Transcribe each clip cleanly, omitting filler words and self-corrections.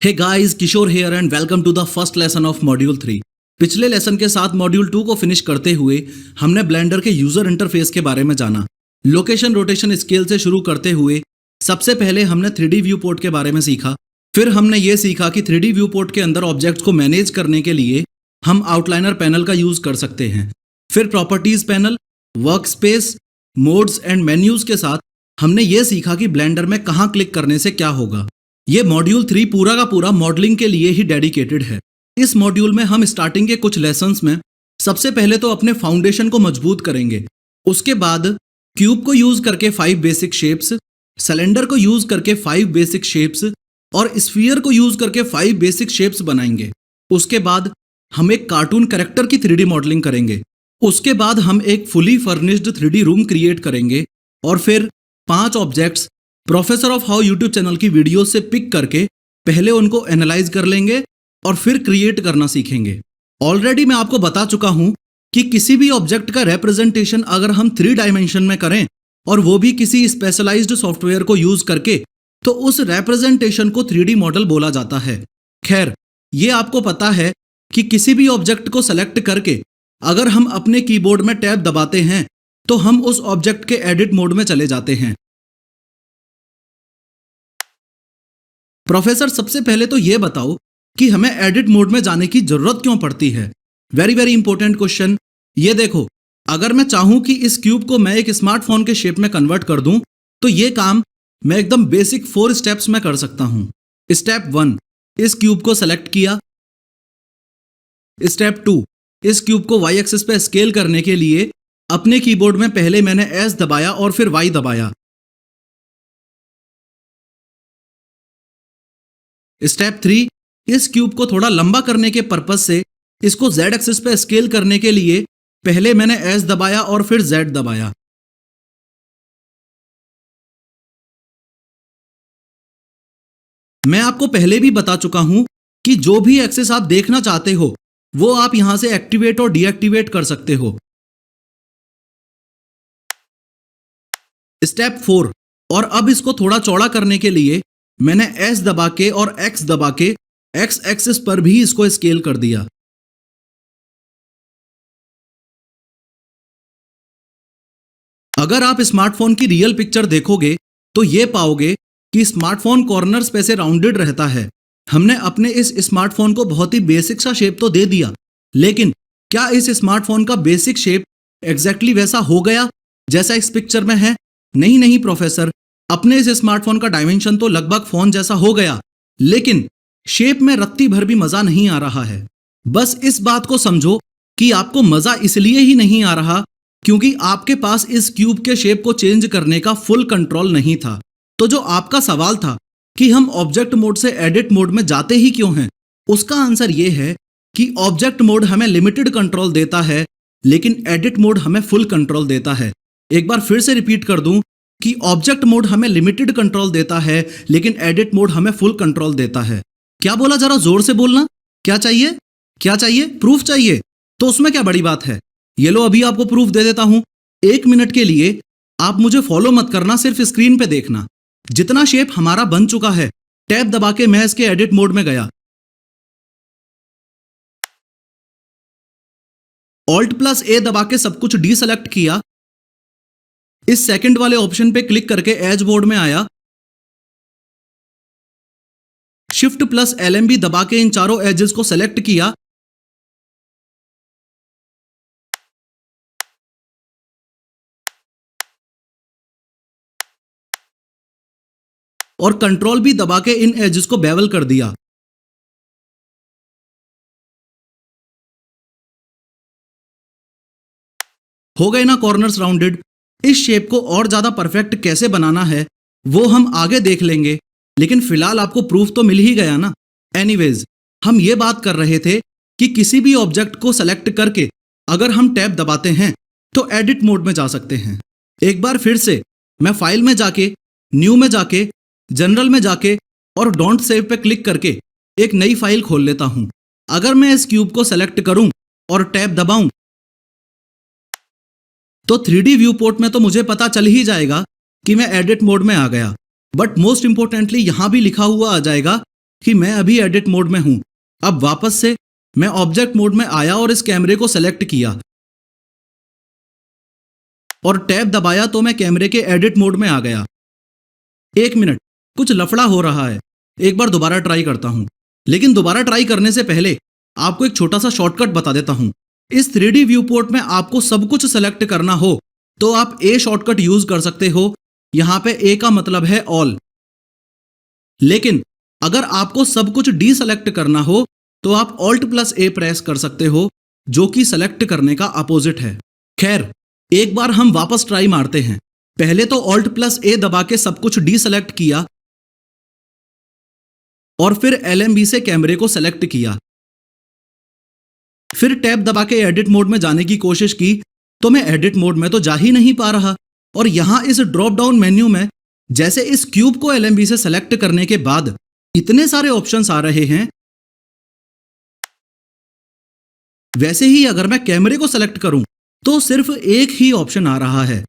Hey guys, Kishore here and welcome to the first lesson of module 3। पिछले lesson के साथ module 2 को finish करते हुए हमने ब्लेंडर के यूजर इंटरफेस के बारे में जाना। लोकेशन रोटेशन स्केल से शुरू करते हुए सबसे पहले हमने 3D व्यू पोर्ट के बारे में सीखा। फिर हमने ये सीखा कि 3D व्यू पोर्ट के अंदर ऑब्जेक्ट्स को मैनेज करने के लिए हम आउटलाइनर पैनल का यूज कर सकते हैं। फिर properties panel, work space, modes and menus के साथ हमने ये सीखा कि ब्लेंडर में कहाँ क्लिक करने से क्या होगा। ये मॉड्यूल 3 पूरा का पूरा मॉडलिंग के लिए ही डेडिकेटेड है। इस मॉड्यूल में हम स्टार्टिंग के कुछ लेसन्स में सबसे पहले तो अपने फाउंडेशन को मजबूत करेंगे। उसके बाद क्यूब को यूज करके 5 बेसिक शेप्स, सिलेंडर को यूज करके 5 बेसिक शेप्स और स्फीयर को यूज करके 5 बेसिक शेप्स बनाएंगे। उसके बाद हम एक कार्टून कैरेक्टर की 3D मॉडलिंग करेंगे। उसके बाद हम एक fully furnished 3D room create करेंगे और फिर 5 objects professor of how YouTube channel की वीडियो से पिक करके पहले उनको एनालाइज कर लेंगे और फिर क्रिएट करना सीखेंगे। ऑलरेडी मैं आपको बता चुका हूं कि किसी भी ऑब्जेक्ट का रिप्रेजेंटेशन अगर हम 3 डायमेंशन में करें और वो भी किसी स्पेशलाइज्ड सॉफ्टवेयर को यूज करके, तो उस रिप्रेजेंटेशन को 3D मॉडल बोला जाता है। खैर, ये आपको पता है कि किसी भी ऑब्जेक्ट को सेलेक्ट करके अगर हम अपने कीबोर्ड में टैब दबाते हैं तो हम उस ऑब्जेक्ट के एडिट मोड में चले जाते हैं। प्रोफेसर, सबसे पहले तो ये बताओ कि हमें एडिट मोड में जाने की जरूरत क्यों पड़ती है? Very very important question. ये देखो, अगर मैं चाहूं कि इस क्यूब को मैं एक स्मार्टफोन के शेप में कन्वर्ट कर दूं, तो ये काम मैं एकदम बेसिक 4 स्टेप्स में कर सकता हूं। स्टेप 1, इस क्यूब को सेलेक्ट किया। स्टेप 2, इस क्यूब को वाई एक्सिस पे स्केल करने के लिए अपने कीबोर्ड में पहले मैंने एस दबाया और फिर वाई दबाया। स्टेप 3, इस क्यूब को थोड़ा लंबा करने के पर्पज से इसको Z एक्सिस पे स्केल करने के लिए पहले मैंने S दबाया और फिर Z दबाया। मैं आपको पहले भी बता चुका हूं कि जो भी एक्सेस आप देखना चाहते हो वो आप यहां से एक्टिवेट और डीएक्टिवेट कर सकते हो। स्टेप 4, और अब इसको थोड़ा चौड़ा करने के लिए मैंने S दबा के और X दबा के X एक्सिस पर भी इसको स्केल कर दिया। अगर आप स्मार्टफोन की रियल पिक्चर देखोगे तो ये पाओगे कि स्मार्टफोन कॉर्नर्स पे से राउंडेड रहता है। हमने अपने इस स्मार्टफोन को बहुत ही बेसिक सा शेप तो दे दिया, लेकिन क्या इस स्मार्टफोन का बेसिक शेप एग्जैक्टली वैसा हो गया जैसा इस पिक्चर में है? नहीं नहीं प्रोफेसर, अपने इस स्मार्टफोन का डायमेंशन तो लगभग फोन जैसा हो गया, लेकिन शेप में रत्ती भर भी मजा नहीं आ रहा है। बस इस बात को समझो कि आपको मजा इसलिए ही नहीं आ रहा क्योंकि आपके पास इस क्यूब के शेप को चेंज करने का फुल कंट्रोल नहीं था। तो जो आपका सवाल था कि हम ऑब्जेक्ट मोड से एडिट मोड में जाते ही क्यों हैं, उसका आंसर ये है कि ऑब्जेक्ट मोड हमें लिमिटेड कंट्रोल देता है, लेकिन एडिट मोड हमें फुल कंट्रोल देता है। एक बार फिर से रिपीट कर दूं कि ऑब्जेक्ट मोड हमें लिमिटेड कंट्रोल देता है, लेकिन एडिट मोड हमें फुल कंट्रोल देता है। क्या बोला? जरा जोर से बोलना। क्या चाहिए? क्या चाहिए? प्रूफ चाहिए? तो उसमें क्या बड़ी बात है? ये लो, अभी आपको प्रूफ दे देता हूं। 1 मिनट के लिए आप मुझे फॉलो मत करना, सिर्फ स्क्रीन पे देखना। जितना शेप हमारा बन चुका है, टैब दबा के मैं इसके एडिट मोड में गया। Alt+A दबा के सब कुछ डीसेलेक्ट किया। इस सेकंड वाले ऑप्शन पे क्लिक करके एज बोर्ड में आया। Shift+LMB दबा के इन चारों एजेस को सेलेक्ट किया। और कंट्रोल भी दबा के इन एजेस को बेवल कर दिया। हो गए ना कॉर्नर्स राउंडेड? इस शेप को और ज्यादा परफेक्ट कैसे बनाना है वो हम आगे देख लेंगे, लेकिन फिलहाल आपको प्रूफ तो मिल ही गया ना। एनीवेज, हम ये बात कर रहे थे कि किसी भी ऑब्जेक्ट को सेलेक्ट करके अगर हम टैब दबाते हैं तो एडिट मोड में जा सकते हैं। एक बार फिर से मैं फाइल में जाके, न्यू में जाके, जनरल में जाके और डोंट सेव पे क्लिक करके एक नई फाइल खोल लेता हूं। अगर मैं इस क्यूब को सेलेक्ट करूं और टैब दबाऊं तो 3D व्यू पोर्ट में तो मुझे पता चल ही जाएगा कि मैं एडिट मोड में आ गया, बट मोस्ट इंपोर्टेंटली यहां भी लिखा हुआ आ जाएगा कि मैं अभी एडिट मोड में हूं। अब वापस से मैं ऑब्जेक्ट मोड में आया और इस कैमरे को सेलेक्ट किया और टैब दबाया तो मैं कैमरे के एडिट मोड में आ गया। एक मिनट, कुछ लफड़ा हो रहा है। एक बार दोबारा ट्राई करता हूं। लेकिन दोबारा ट्राई करने से पहले आपको एक छोटा सा शॉर्टकट बता देता हूं। इस 3D व्यू पोर्ट में आपको सब कुछ सेलेक्ट करना हो तो आप ए शॉर्टकट यूज कर सकते हो। यहां पे ए का मतलब है ऑल। लेकिन अगर आपको सब कुछ डी सेलेक्ट करना हो तो आप ऑल्ट प्लस ए प्रेस कर सकते हो, जो कि सेलेक्ट करने का अपोजिट है। खैर, एक बार हम वापस ट्राई मारते हैं। पहले तो ऑल्ट प्लस ए दबा के सब कुछ डी सेलेक्ट किया और फिर LMB से कैमरे को सेलेक्ट किया। फिर टैब दबा के एडिट मोड में जाने की कोशिश की तो मैं एडिट मोड में तो जा ही नहीं पा रहा। और यहां इस ड्रॉप डाउन मेन्यू में जैसे इस क्यूब को LMB से सेलेक्ट करने के बाद इतने सारे ऑप्शंस आ रहे हैं, वैसे ही अगर मैं कैमरे को सेलेक्ट करूं तो सिर्फ एक ही ऑप्शन आ रहा है।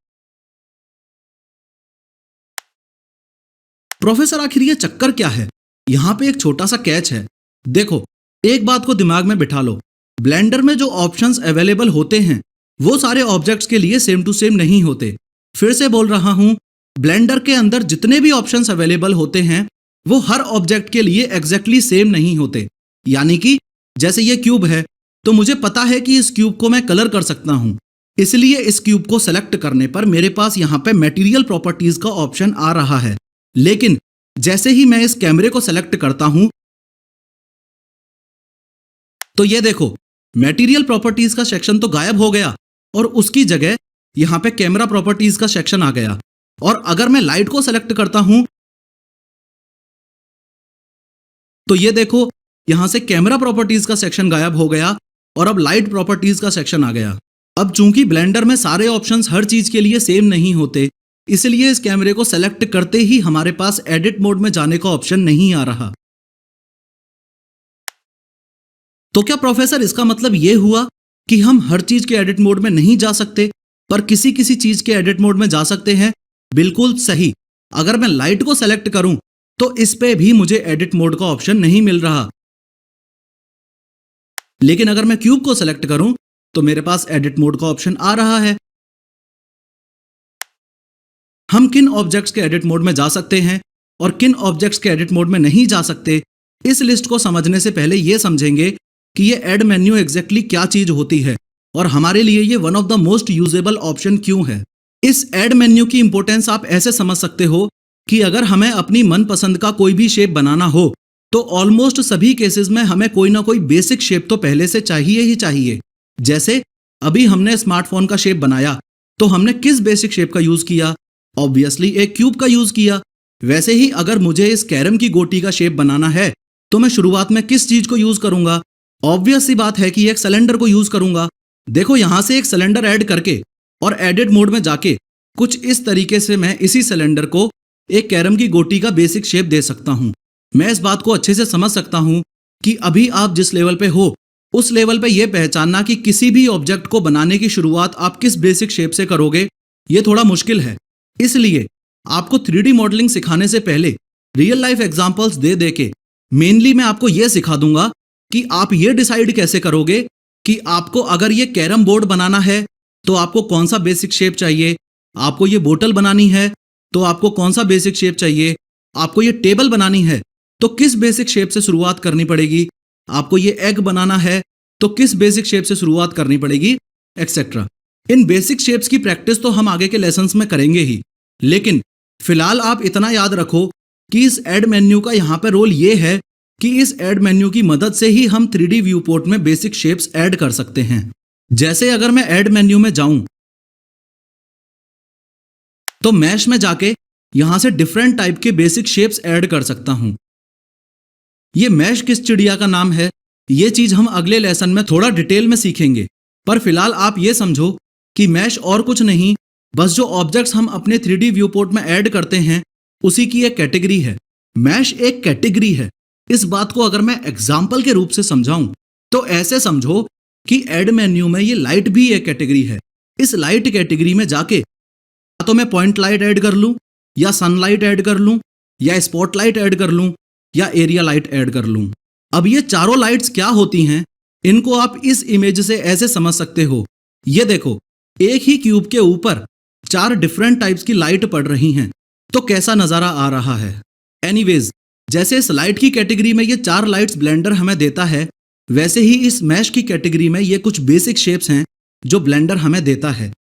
प्रोफेसर, आखिर ये चक्कर क्या है? यहां पे एक छोटा सा कैच है। देखो, एक बात को दिमाग में बिठा लो, ब्लेंडर में जो ऑप्शंस अवेलेबल होते हैं वो सारे ऑब्जेक्ट्स के लिए सेम टू सेम नहीं होते। फिर से बोल रहा हूं, ब्लेंडर के अंदर जितने भी ऑप्शंस अवेलेबल होते हैं वो हर ऑब्जेक्ट के लिए एग्जैक्टली सेम नहीं होते। यानी कि जैसे ये क्यूब है तो मुझे पता है कि इस क्यूब को मैं कलर कर सकता हूं, इसलिए इस क्यूब को सेलेक्ट करने पर मेरे पास यहां पे मटेरियल प्रॉपर्टीज का ऑप्शन आ रहा है। लेकिन जैसे ही मैं इस कैमरे को सेलेक्ट करता हूं तो ये देखो, मटेरियल प्रॉपर्टीज का सेक्शन तो गायब हो गया और उसकी जगह यहां पे कैमरा प्रॉपर्टीज का सेक्शन आ गया। और अगर मैं लाइट को सेलेक्ट करता हूं तो ये देखो, यहां से कैमरा प्रॉपर्टीज का सेक्शन गायब हो गया और अब लाइट प्रॉपर्टीज का सेक्शन आ गया। अब चूंकि ब्लेंडर में सारे ऑप्शंस हर चीज के लिए सेम नहीं होते, इसलिए इस कैमरे को सेलेक्ट करते ही हमारे पास एडिट मोड में जाने का ऑप्शन नहीं आ रहा। तो क्या प्रोफेसर इसका मतलब यह हुआ कि हम हर चीज के एडिट मोड में नहीं जा सकते पर किसी किसी चीज के एडिट मोड में जा सकते हैं? बिल्कुल सही। अगर मैं लाइट को सेलेक्ट करूं तो इस पे भी मुझे एडिट मोड का ऑप्शन नहीं मिल रहा। लेकिन अगर मैं क्यूब को सेलेक्ट करूं तो मेरे पास एडिट मोड का ऑप्शन आ रहा है। हम किन ऑब्जेक्ट्स के एडिट मोड में जा सकते हैं और किन ऑब्जेक्ट्स के एडिट मोड में नहीं जा सकते, इस लिस्ट को समझने से पहले यह समझेंगे कि ये ऐड मेन्यू एग्जैक्टली क्या चीज होती है और हमारे लिए ये one of the most usable option क्यों है। इस ऐड मेन्यू की इंपॉर्टेंस आप ऐसे समझ सकते हो कि अगर हमें अपनी मनपसंद का कोई भी शेप बनाना हो तो ऑलमोस्ट सभी केसेस में हमें कोई ना कोई बेसिक शेप तो पहले से चाहिए ही चाहिए। जैसे अभी हमने स्मार्टफोन का शेप बनाया तो हमने किस बेसिक शेप का यूज किया? ऑब्वियसली एक क्यूब का यूज किया। वैसे ही अगर मुझे इस कैरम की गोटी का शेप बनाना है तो मैं शुरुआत में किस चीज को यूज करूंगा? ऑब्वियस सी बात है कि एक सिलेंडर को यूज करूंगा। देखो, यहां से एक सिलेंडर ऐड करके और एडिट मोड में जाके कुछ इस तरीके से मैं इसी सिलेंडर को एक कैरम की गोटी का बेसिक शेप दे सकता हूं। मैं इस बात को अच्छे से समझ सकता हूं कि अभी आप जिस लेवल पे हो उस लेवल पे यह पहचानना कि किसी भी ऑब्जेक्ट को बनाने की शुरुआत आप किस बेसिक शेप से करोगे, ये थोड़ा मुश्किल है। इसलिए आपको 3D मॉडलिंग सिखाने से पहले रियल लाइफ एग्जांपल्स दे दे के मेनली मैं आपको यह सिखा दूंगा कि आप ये डिसाइड कैसे करोगे कि आपको अगर ये कैरम बोर्ड बनाना है तो आपको कौन सा बेसिक शेप चाहिए, आपको ये बोतल बनानी है तो आपको कौन सा बेसिक शेप चाहिए, आपको ये टेबल बनानी है तो किस बेसिक शेप से शुरुआत करनी पड़ेगी, आपको ये एग बनाना है तो किस बेसिक शेप से शुरुआत करनी पड़ेगी, एक्सेट्रा। इन बेसिक शेप्स की प्रैक्टिस तो हम आगे के लेसन्स में करेंगे ही, लेकिन फिलहाल आप इतना याद रखो कि इस ऐड मेन्यू का यहां पर रोल ये है कि इस ऐड मेन्यू की मदद से ही हम 3D व्यू पोर्ट में बेसिक शेप्स ऐड कर सकते हैं। जैसे अगर मैं ऐड मेन्यू में जाऊं तो मैश में जाके यहां से डिफरेंट टाइप के बेसिक शेप्स ऐड कर सकता हूं। ये मैश किस चिड़िया का नाम है, ये चीज हम अगले लेसन में थोड़ा डिटेल में सीखेंगे। पर फिलहाल आप ये समझो कि मैश और कुछ नहीं, बस जो ऑब्जेक्ट्स हम अपने 3D व्यू पोर्ट में ऐड करते हैं उसी की एक कैटेगरी है। मैश एक कैटेगरी है। इस बात को अगर मैं एग्जाम्पल के रूप से समझाऊं तो ऐसे समझो कि ऐड मेन्यू में ये लाइट भी एक कैटेगरी है। इस लाइट कैटेगरी में जाके या तो मैं पॉइंट लाइट ऐड कर लूं या सनलाइट ऐड कर लूं या स्पॉटलाइट ऐड कर लूं या एरिया लाइट ऐड कर लूं। अब ये चारों लाइट्स क्या होती हैं, इनको आप इस इमेज से ऐसे समझ सकते हो। ये देखो, एक ही क्यूब के ऊपर 4 डिफरेंट टाइप्स की लाइट पड़ रही हैं, तो कैसा नजारा आ रहा है। एनीवेज, जैसे इस लाइट की कैटेगरी में ये 4 लाइट्स ब्लेंडर हमें देता है, वैसे ही इस मैश की कैटेगरी में ये कुछ बेसिक शेप्स हैं जो ब्लेंडर हमें देता है।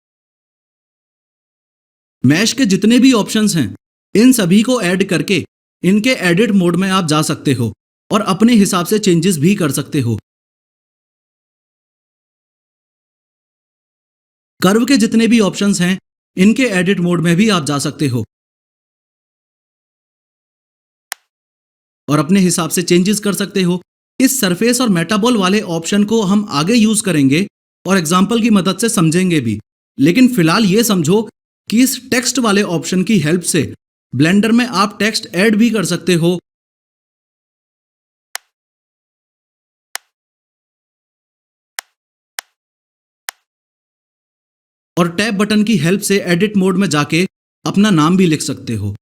मैश के जितने भी ऑप्शंस हैं, इन सभी को ऐड करके इनके एडिट मोड में आप जा सकते हो और अपने हिसाब से चेंजेस भी कर सकते हो। कर्व के जितने भी ऑप्शंस हैं, इनके एडिट मोड में भी आप जा सकते हो और अपने हिसाब से चेंजेस कर सकते हो। इस सरफेस और मेटाबॉल वाले ऑप्शन को हम आगे यूज करेंगे और एग्जाम्पल की मदद से समझेंगे भी, लेकिन फिलहाल ये समझो कि इस टेक्स्ट वाले ऑप्शन की हेल्प से ब्लेंडर में आप टेक्स्ट ऐड भी कर सकते हो और टैब बटन की हेल्प से एडिट मोड में जाके अपना नाम भी लिख सकते हो।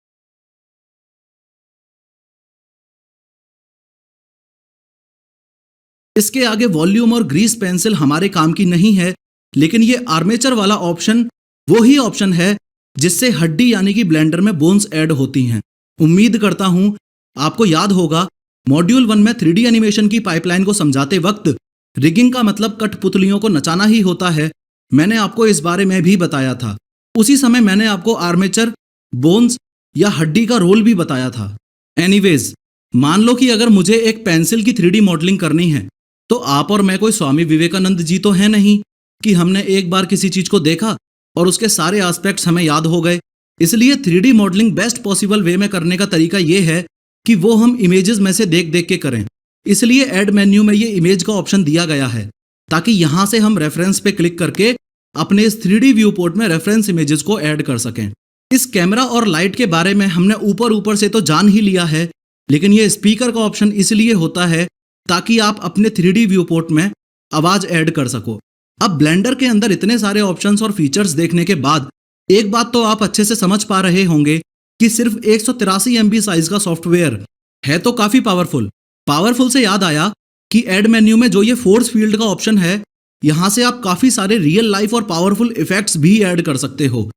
इसके आगे वॉल्यूम और ग्रीस पेंसिल हमारे काम की नहीं है, लेकिन ये आर्मेचर वाला ऑप्शन वो ही ऑप्शन है जिससे हड्डी यानी कि ब्लेंडर में बोन्स ऐड होती हैं। उम्मीद करता हूं आपको याद होगा, मॉड्यूल 1 में 3D एनिमेशन की पाइपलाइन को समझाते वक्त रिगिंग का मतलब कठपुतलियों को नचाना ही होता है, मैंने आपको इस बारे में भी बताया था। उसी समय मैंने आपको आर्मेचर, बोन्स या हड्डी का रोल भी बताया था। एनीवेज, मान लो कि अगर मुझे एक पेंसिल की 3D मॉडलिंग करनी है, तो आप और मैं कोई स्वामी विवेकानंद जी तो है नहीं कि हमने एक बार किसी चीज को देखा और उसके सारे एस्पेक्ट्स हमें याद हो गए। इसलिए 3D modelling best possible way में करने का तरीका यह है कि वो हम इमेजेस में से देख देख के करें। इसलिए ऐड मेन्यू में ये इमेज का ऑप्शन दिया गया है, ताकि यहां से हम रेफरेंस पे क्लिक करके अपने इस 3D व्यू पोर्ट में रेफरेंस इमेजेस को ऐड कर सकें। इस कैमरा और लाइट के बारे में हमने ऊपर ऊपर से तो जान ही लिया है, लेकिन ये स्पीकर का ऑप्शन इसलिए होता है ताकि आप अपने 3D व्यू पोर्ट में आवाज ऐड कर सको। अब ब्लेंडर के अंदर इतने सारे ऑप्शंस और फीचर्स देखने के बाद एक बात तो आप अच्छे से समझ पा रहे होंगे कि सिर्फ 183 MB साइज का सॉफ्टवेयर है तो काफी पावरफुल से याद आया कि ऐड मेन्यू में जो ये फोर्स फील्ड का ऑप्शन है, यहां से आप काफी सारे रियल लाइफ और पावरफुल इफेक्ट्स भी ऐड कर सकते हो।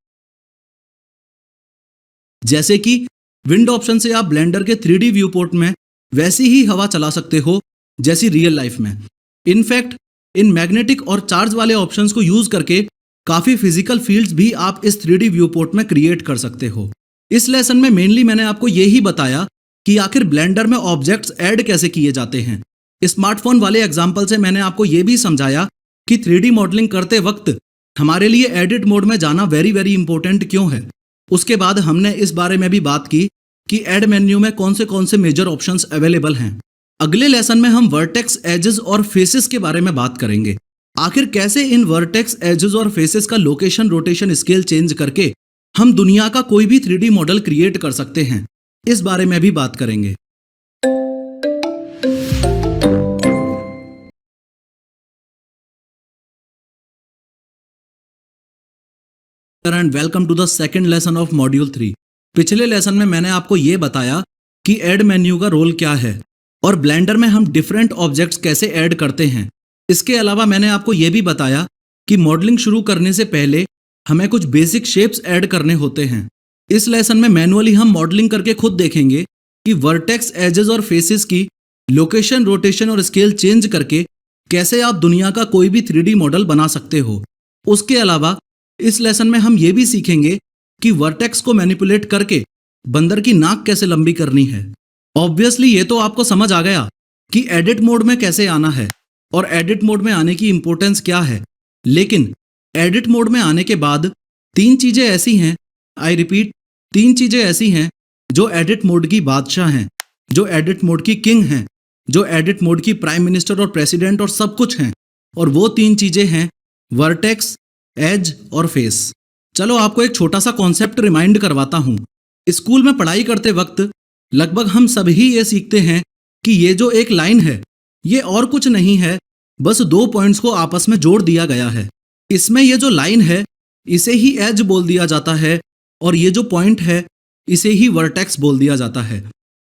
जैसे कि विंड ऑप्शन से आप ब्लेंडर के 3D व्यू पोर्ट में वैसी ही हवा चला सकते हो जैसी रियल लाइफ में। इनफैक्ट इन मैग्नेटिक और चार्ज वाले ऑप्शंस को यूज करके काफी फिजिकल फील्ड्स भी आप इस 3D व्यू पोर्ट में क्रिएट कर सकते हो। इस लेसन में मेनली मैंने आपको यही बताया कि आखिर ब्लेंडर में ऑब्जेक्ट्स ऐड कैसे किए जाते हैं। स्मार्टफोन वाले एग्जांपल से मैंने आपको यह भी समझाया कि 3D मॉडलिंग करते वक्त हमारे लिए एडिट मोड में जाना वेरी वेरी इंपॉर्टेंट क्यों है। उसके बाद हमने इस बारे में भी बात की कि ऐड मेन्यू में कौन से मेजर ऑप्शंस अवेलेबल हैं। अगले लेसन में हम वर्टेक्स, एजेस और फेसेस के बारे में बात करेंगे। आखिर कैसे इन वर्टेक्स, एजेस और फेसेस का लोकेशन, रोटेशन, स्केल चेंज करके हम दुनिया का कोई भी 3D मॉडल क्रिएट कर सकते हैं, इस बारे में भी बात करेंगे। And welcome to the second lesson of module 3। पिछले लेसन में मैंने आपको यह बताया कि ऐड मेन्यू का रोल क्या है और ब्लेंडर में हम डिफरेंट ऑब्जेक्ट्स कैसे ऐड करते हैं। इसके अलावा मैंने आपको यह भी बताया कि मॉडलिंग शुरू करने से पहले हमें कुछ बेसिक शेप्स ऐड करने होते हैं। इस लेसन में मैनुअली हम मॉडलिंग करके खुद देखेंगे कि वर्टेक्स, एजेस और फेसेस की लोकेशन, रोटेशन और स्केल चेंज करके कैसे आप दुनिया का कोई भी 3D मॉडल बना सकते हो। उसके अलावा इस लेसन में हम ये भी सीखेंगे कि वर्टेक्स को मैनिपुलेट करके बंदर की नाक कैसे लंबी करनी है। ऑब्वियसली ये तो आपको समझ आ गया कि एडिट मोड में कैसे आना है और एडिट मोड में आने की इंपॉर्टेंस क्या है। लेकिन एडिट मोड में आने के बाद 3 चीजें ऐसी हैं, आई रिपीट, 3 चीजें ऐसी हैं जो एडिट मोड की बादशाह हैं, जो एडिट मोड की किंग हैं, जो एडिट मोड की प्राइम मिनिस्टर और प्रेसिडेंट और सब कुछ हैं। और वो 3 चीजें हैं वर्टेक्स, एज और फेस। चलो आपको एक छोटा सा कॉन्सेप्ट रिमाइंड करवाता हूं। स्कूल में पढ़ाई करते वक्त लगभग हम सभी ये सीखते हैं कि ये जो एक लाइन है ये और कुछ नहीं है, बस 2 पॉइंट्स को आपस में जोड़ दिया गया है। इसमें ये जो लाइन है इसे ही एज बोल दिया जाता है और ये जो पॉइंट है इसे ही वर्टेक्स बोल दिया जाता है।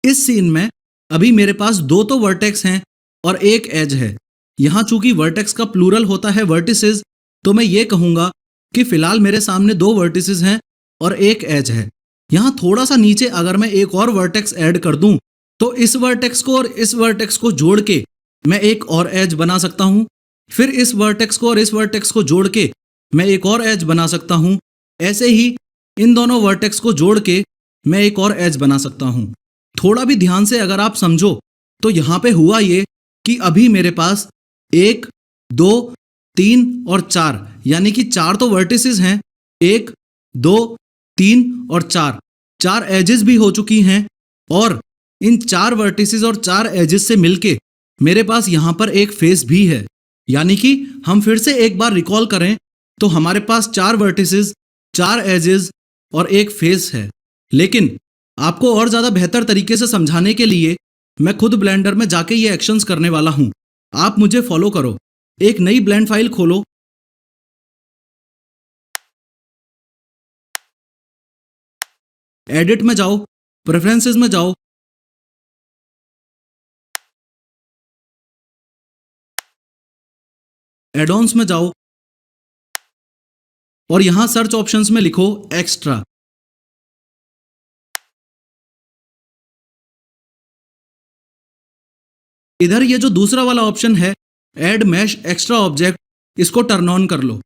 इस सीन में अभी मेरे पास दो तो वर्टेक्स हैं और एक एज है। यहाँ चूंकि वर्टेक्स का प्लूरल होता है वर्टिसेस, तो मैं ये कहूंगा कि फिलहाल मेरे सामने दो वर्टिसेस हैं और एक एज है। यहाँ थोड़ा सा नीचे अगर मैं एक और वर्टेक्स ऐड कर दूं, तो इस वर्टेक्स को और इस वर्टेक्स को जोड़ के मैं एक और एज बना सकता हूँ। फिर इस वर्टेक्स को और इस वर्टेक्स को जोड़ के मैं एक और एज बना सकता हूँ। ऐसे ही इन दोनों वर्टेक्स को जोड़ के मैं एक और एज बना सकता हूँ। थोड़ा भी ध्यान से अगर आप समझो तो यहाँ पे हुआ ये कि अभी मेरे पास 1, 2, 3 और 4 यानी कि 4 तो वर्टिसेस हैं। 1, 2, 3 और 4 एजेस भी हो चुकी हैं और इन 4 वर्टिसेस और 4 एजेस से मिलके मेरे पास यहाँ पर एक फेस भी है। यानी कि हम फिर से एक बार रिकॉल करें तो हमारे पास 4 वर्टिसेस, 4 एजेस और एक फेस है। लेकिन आपको और ज्यादा बेहतर तरीके से समझाने के लिए मैं खुद ब्लेंडर में जाके ये एक्शंस करने वाला हूं। आप मुझे फॉलो करो। एक नई ब्लेंड फाइल खोलो, एडिट में जाओ, प्रेफरेंसेस में जाओ, एडॉन्स में जाओ और यहां सर्च ऑप्शंस में लिखो एक्स्ट्रा। इधर ये जो दूसरा वाला ऑप्शन है ऐड मैश एक्स्ट्रा ऑब्जेक्ट, इसको टर्न ऑन कर लो।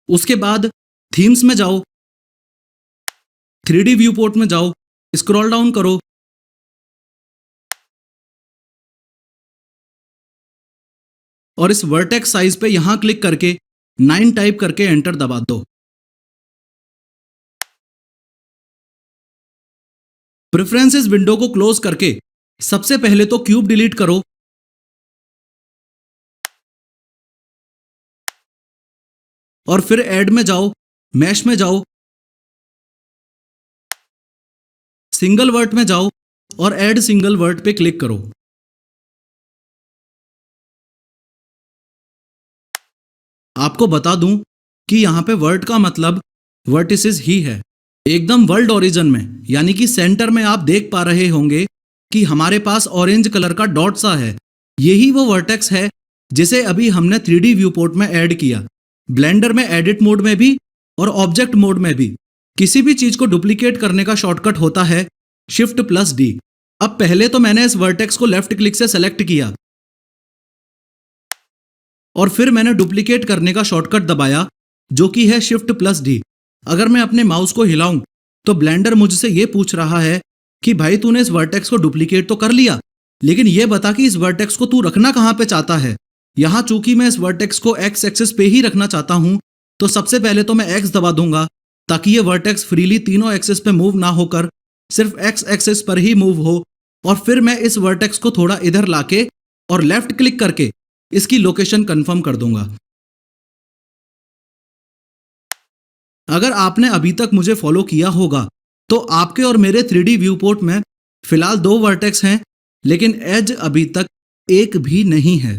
उसके बाद थीम्स में जाओ, 3D व्यू पोर्ट में जाओ, स्क्रॉल डाउन करो और इस वर्टेक्स साइज पे यहां क्लिक करके 9 टाइप करके एंटर दबा दो। प्रेफरेंसेस विंडो को क्लोज करके सबसे पहले तो क्यूब डिलीट करो, और फिर ऐड में जाओ, मैश में जाओ, सिंगल वर्ट में जाओ और ऐड सिंगल वर्ट पे क्लिक करो। आपको बता दूं कि यहां पे वर्ट का मतलब वर्टिसेस ही है। एकदम वर्ल्ड ओरिजिन में यानी कि सेंटर में आप देख पा रहे होंगे कि हमारे पास ऑरेंज कलर का डॉट सा है। यही वो वर्टेक्स है जिसे अभी हमने 3D व्यू पोर्ट में ऐड किया। ब्लेंडर में एडिट मोड में भी और ऑब्जेक्ट मोड में भी किसी भी चीज को डुप्लीकेट करने का शॉर्टकट होता है Shift+D। अब पहले तो मैंने इस वर्टेक्स को लेफ्ट क्लिक से सेलेक्ट किया और फिर मैंने डुप्लीकेट करने का शॉर्टकट दबाया जो कि है Shift+D। अगर मैं अपने माउस को हिलाऊं तो ब्लेंडर मुझसे ये पूछ रहा है कि भाई तूने इस वर्टेक्स को डुप्लीकेट तो कर लिया, लेकिन ये बता कि इस वर्टेक्स को तू रखना कहां पे चाहता है। यहां चूंकि मैं इस वर्टेक्स को एक्स एक्सिस पे ही रखना चाहता हूं, तो सबसे पहले तो मैं एक्स दबा दूंगा ताकि ये वर्टेक्स फ्रीली तीनों एक्सिस पे मूव ना होकर सिर्फ एक्स एक्सिस पर ही मूव हो। और फिर मैं इस वर्टेक्स को थोड़ा इधर लाके और लेफ्ट क्लिक करके इसकी लोकेशन कंफर्म कर दूंगा। अगर आपने अभी तक मुझे फॉलो किया होगा तो आपके और मेरे 3D व्यू पोर्ट में फिलहाल 2 वर्टेक्स हैं, लेकिन एज अभी तक एक भी नहीं है।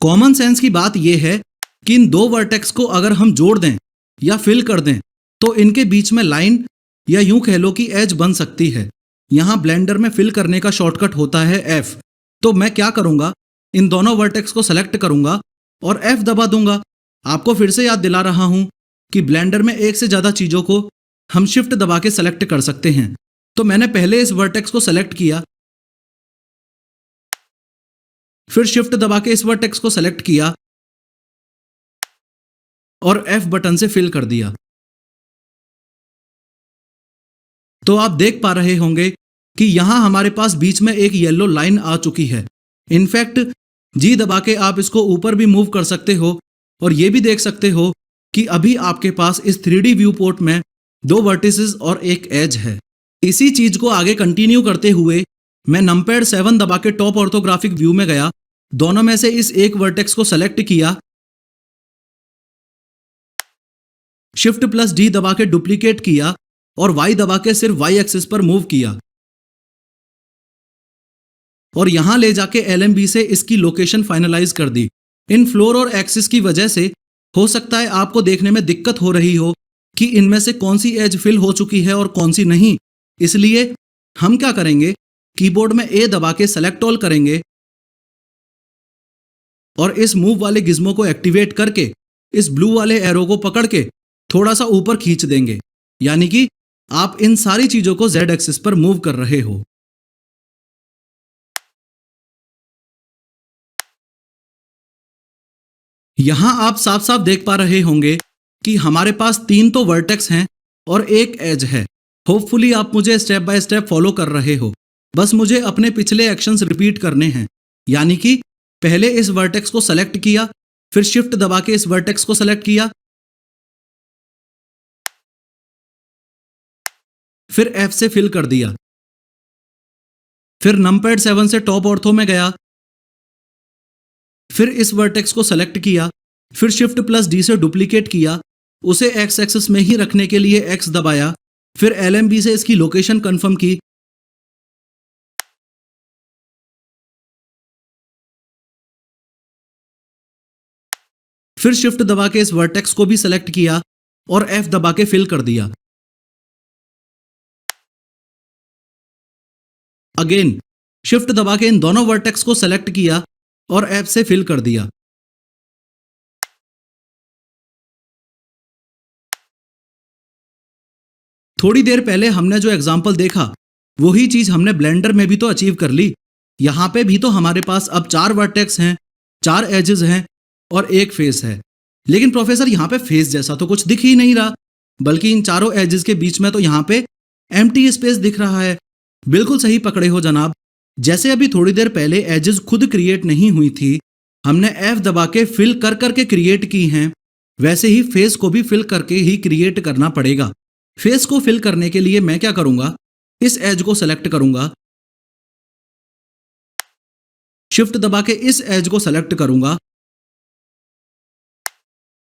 कॉमन सेंस की बात यह है कि इन 2 वर्टेक्स को अगर हम जोड़ दें या फिल कर दें तो इनके बीच में लाइन या यूं कह लो कि एज बन सकती है। यहां ब्लेंडर में फिल करने का शॉर्टकट होता है F। तो मैं क्या करूंगा, इन दोनों वर्टेक्स को सेलेक्ट करूंगा और F दबा दूंगा। आपको फिर से याद दिला रहा हूं कि ब्लेंडर में एक से ज्यादा चीजों को हम शिफ्ट दबा के सेलेक्ट कर सकते हैं। तो मैंने पहले इस वर्टेक्स को सेलेक्ट किया, फिर शिफ्ट दबा के इस वर्टेक्स को सेलेक्ट किया और F बटन से फिल कर दिया। तो आप देख पा रहे होंगे कि यहां हमारे पास बीच में एक येलो लाइन आ चुकी है। इनफैक्ट G दबा के आप इसको ऊपर भी मूव कर सकते हो और ये भी देख सकते हो कि अभी आपके पास इस 3D व्यू पोर्ट में 2 वर्टिसेस और एक एज है। इसी चीज को आगे कंटिन्यू करते हुए मैं नंपैड 7 दबा के टॉप ऑर्थोग्राफिक व्यू में गया, दोनों में से इस एक वर्टेक्स को सेलेक्ट किया, Shift+D दबा के डुप्लीकेट किया और Y दबा के सिर्फ Y एक्सिस पर मूव किया और यहां ले जाके LMB से इसकी लोकेशन फाइनलाइज कर दी। इन फ्लोर और एक्सिस की वजह से हो सकता है आपको देखने में दिक्कत हो रही हो कि इनमें से कौन सी एज फिल हो चुकी है और कौन सी नहीं। इसलिए हम क्या करेंगे, कीबोर्ड में ए दबा के सेलेक्ट ऑल करेंगे और इस मूव वाले गिज्मो को एक्टिवेट करके इस ब्लू वाले एरो को पकड़ के थोड़ा सा ऊपर खींच देंगे, यानी कि आप इन सारी चीजों को जेड एक्सिस पर मूव कर रहे हो। यहां आप साफ साफ देख पा रहे होंगे कि हमारे पास 3 तो वर्टेक्स हैं और एक एज है। होपफुली आप मुझे स्टेप बाय स्टेप फॉलो कर रहे हो। बस मुझे अपने पिछले एक्शंस रिपीट करने हैं, यानी कि पहले इस वर्टेक्स को सेलेक्ट किया, फिर शिफ्ट दबा के इस वर्टेक्स को सेलेक्ट किया, फिर F से फिल कर दिया, फिर नंपैड 7 से टॉप ऑर्थो में गया, फिर इस वर्टेक्स को सेलेक्ट किया, फिर शिफ्ट प्लस D से डुप्लीकेट किया, उसे एक्स एक्सिस में ही रखने के लिए X दबाया, फिर LMB से इसकी लोकेशन कंफर्म की, फिर शिफ्ट दबा के इस वर्टेक्स को भी सेलेक्ट किया और F दबा के फिल कर दिया। अगेन शिफ्ट दबा के इन दोनों वर्टेक्स को सेलेक्ट किया और F से फिल कर दिया। थोड़ी देर पहले हमने जो एग्जाम्पल देखा वही चीज हमने ब्लेंडर में भी तो अचीव कर ली। यहां पे भी तो हमारे पास अब 4 वर्टेक्स हैं, 4 एजेस हैं और एक फेस है। लेकिन प्रोफेसर यहां पे फेस जैसा तो कुछ दिख ही नहीं रहा, बल्कि इन चारों एजेस के बीच में तो यहां पे एम्प्टी स्पेस दिख रहा है। बिल्कुल सही पकड़े हो जनाब। जैसे अभी थोड़ी देर पहले एजेस खुद क्रिएट नहीं हुई थी, हमने F दबा के फिल कर करके क्रिएट की हैं, वैसे ही फेस को भी फिल करके ही क्रिएट करना पड़ेगा। फेस को फिल करने के लिए मैं क्या करूंगा, इस एज को सेलेक्ट करूंगा, शिफ्ट दबा के इस एज को सेलेक्ट करूंगा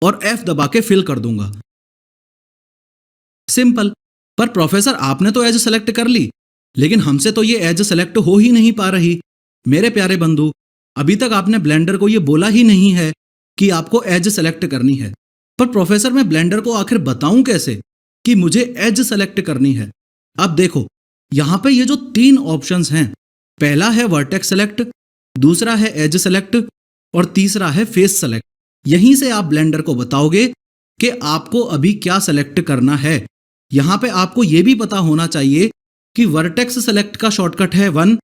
और F दबा के फिल कर दूंगा। सिंपल। पर प्रोफेसर आपने तो एज सेलेक्ट कर ली, लेकिन हमसे तो ये एज सेलेक्ट हो ही नहीं पा रही। मेरे प्यारे बंधु, अभी तक आपने ब्लेंडर को ये बोला ही नहीं है कि आपको एज सेलेक्ट करनी है। पर प्रोफेसर मैं ब्लेंडर को आखिर बताऊं कैसे कि मुझे एज सेलेक्ट करनी है। अब देखो, यहां पे ये जो 3 ऑप्शंस हैं, पहला है वर्टेक्स सेलेक्ट, दूसरा है एज सेलेक्ट और तीसरा है फेस सेलेक्ट। यहीं से आप ब्लेंडर को बताओगे कि आपको अभी क्या सेलेक्ट करना है। यहां पे आपको यह भी पता होना चाहिए कि वर्टेक्स सेलेक्ट का शॉर्टकट है 1,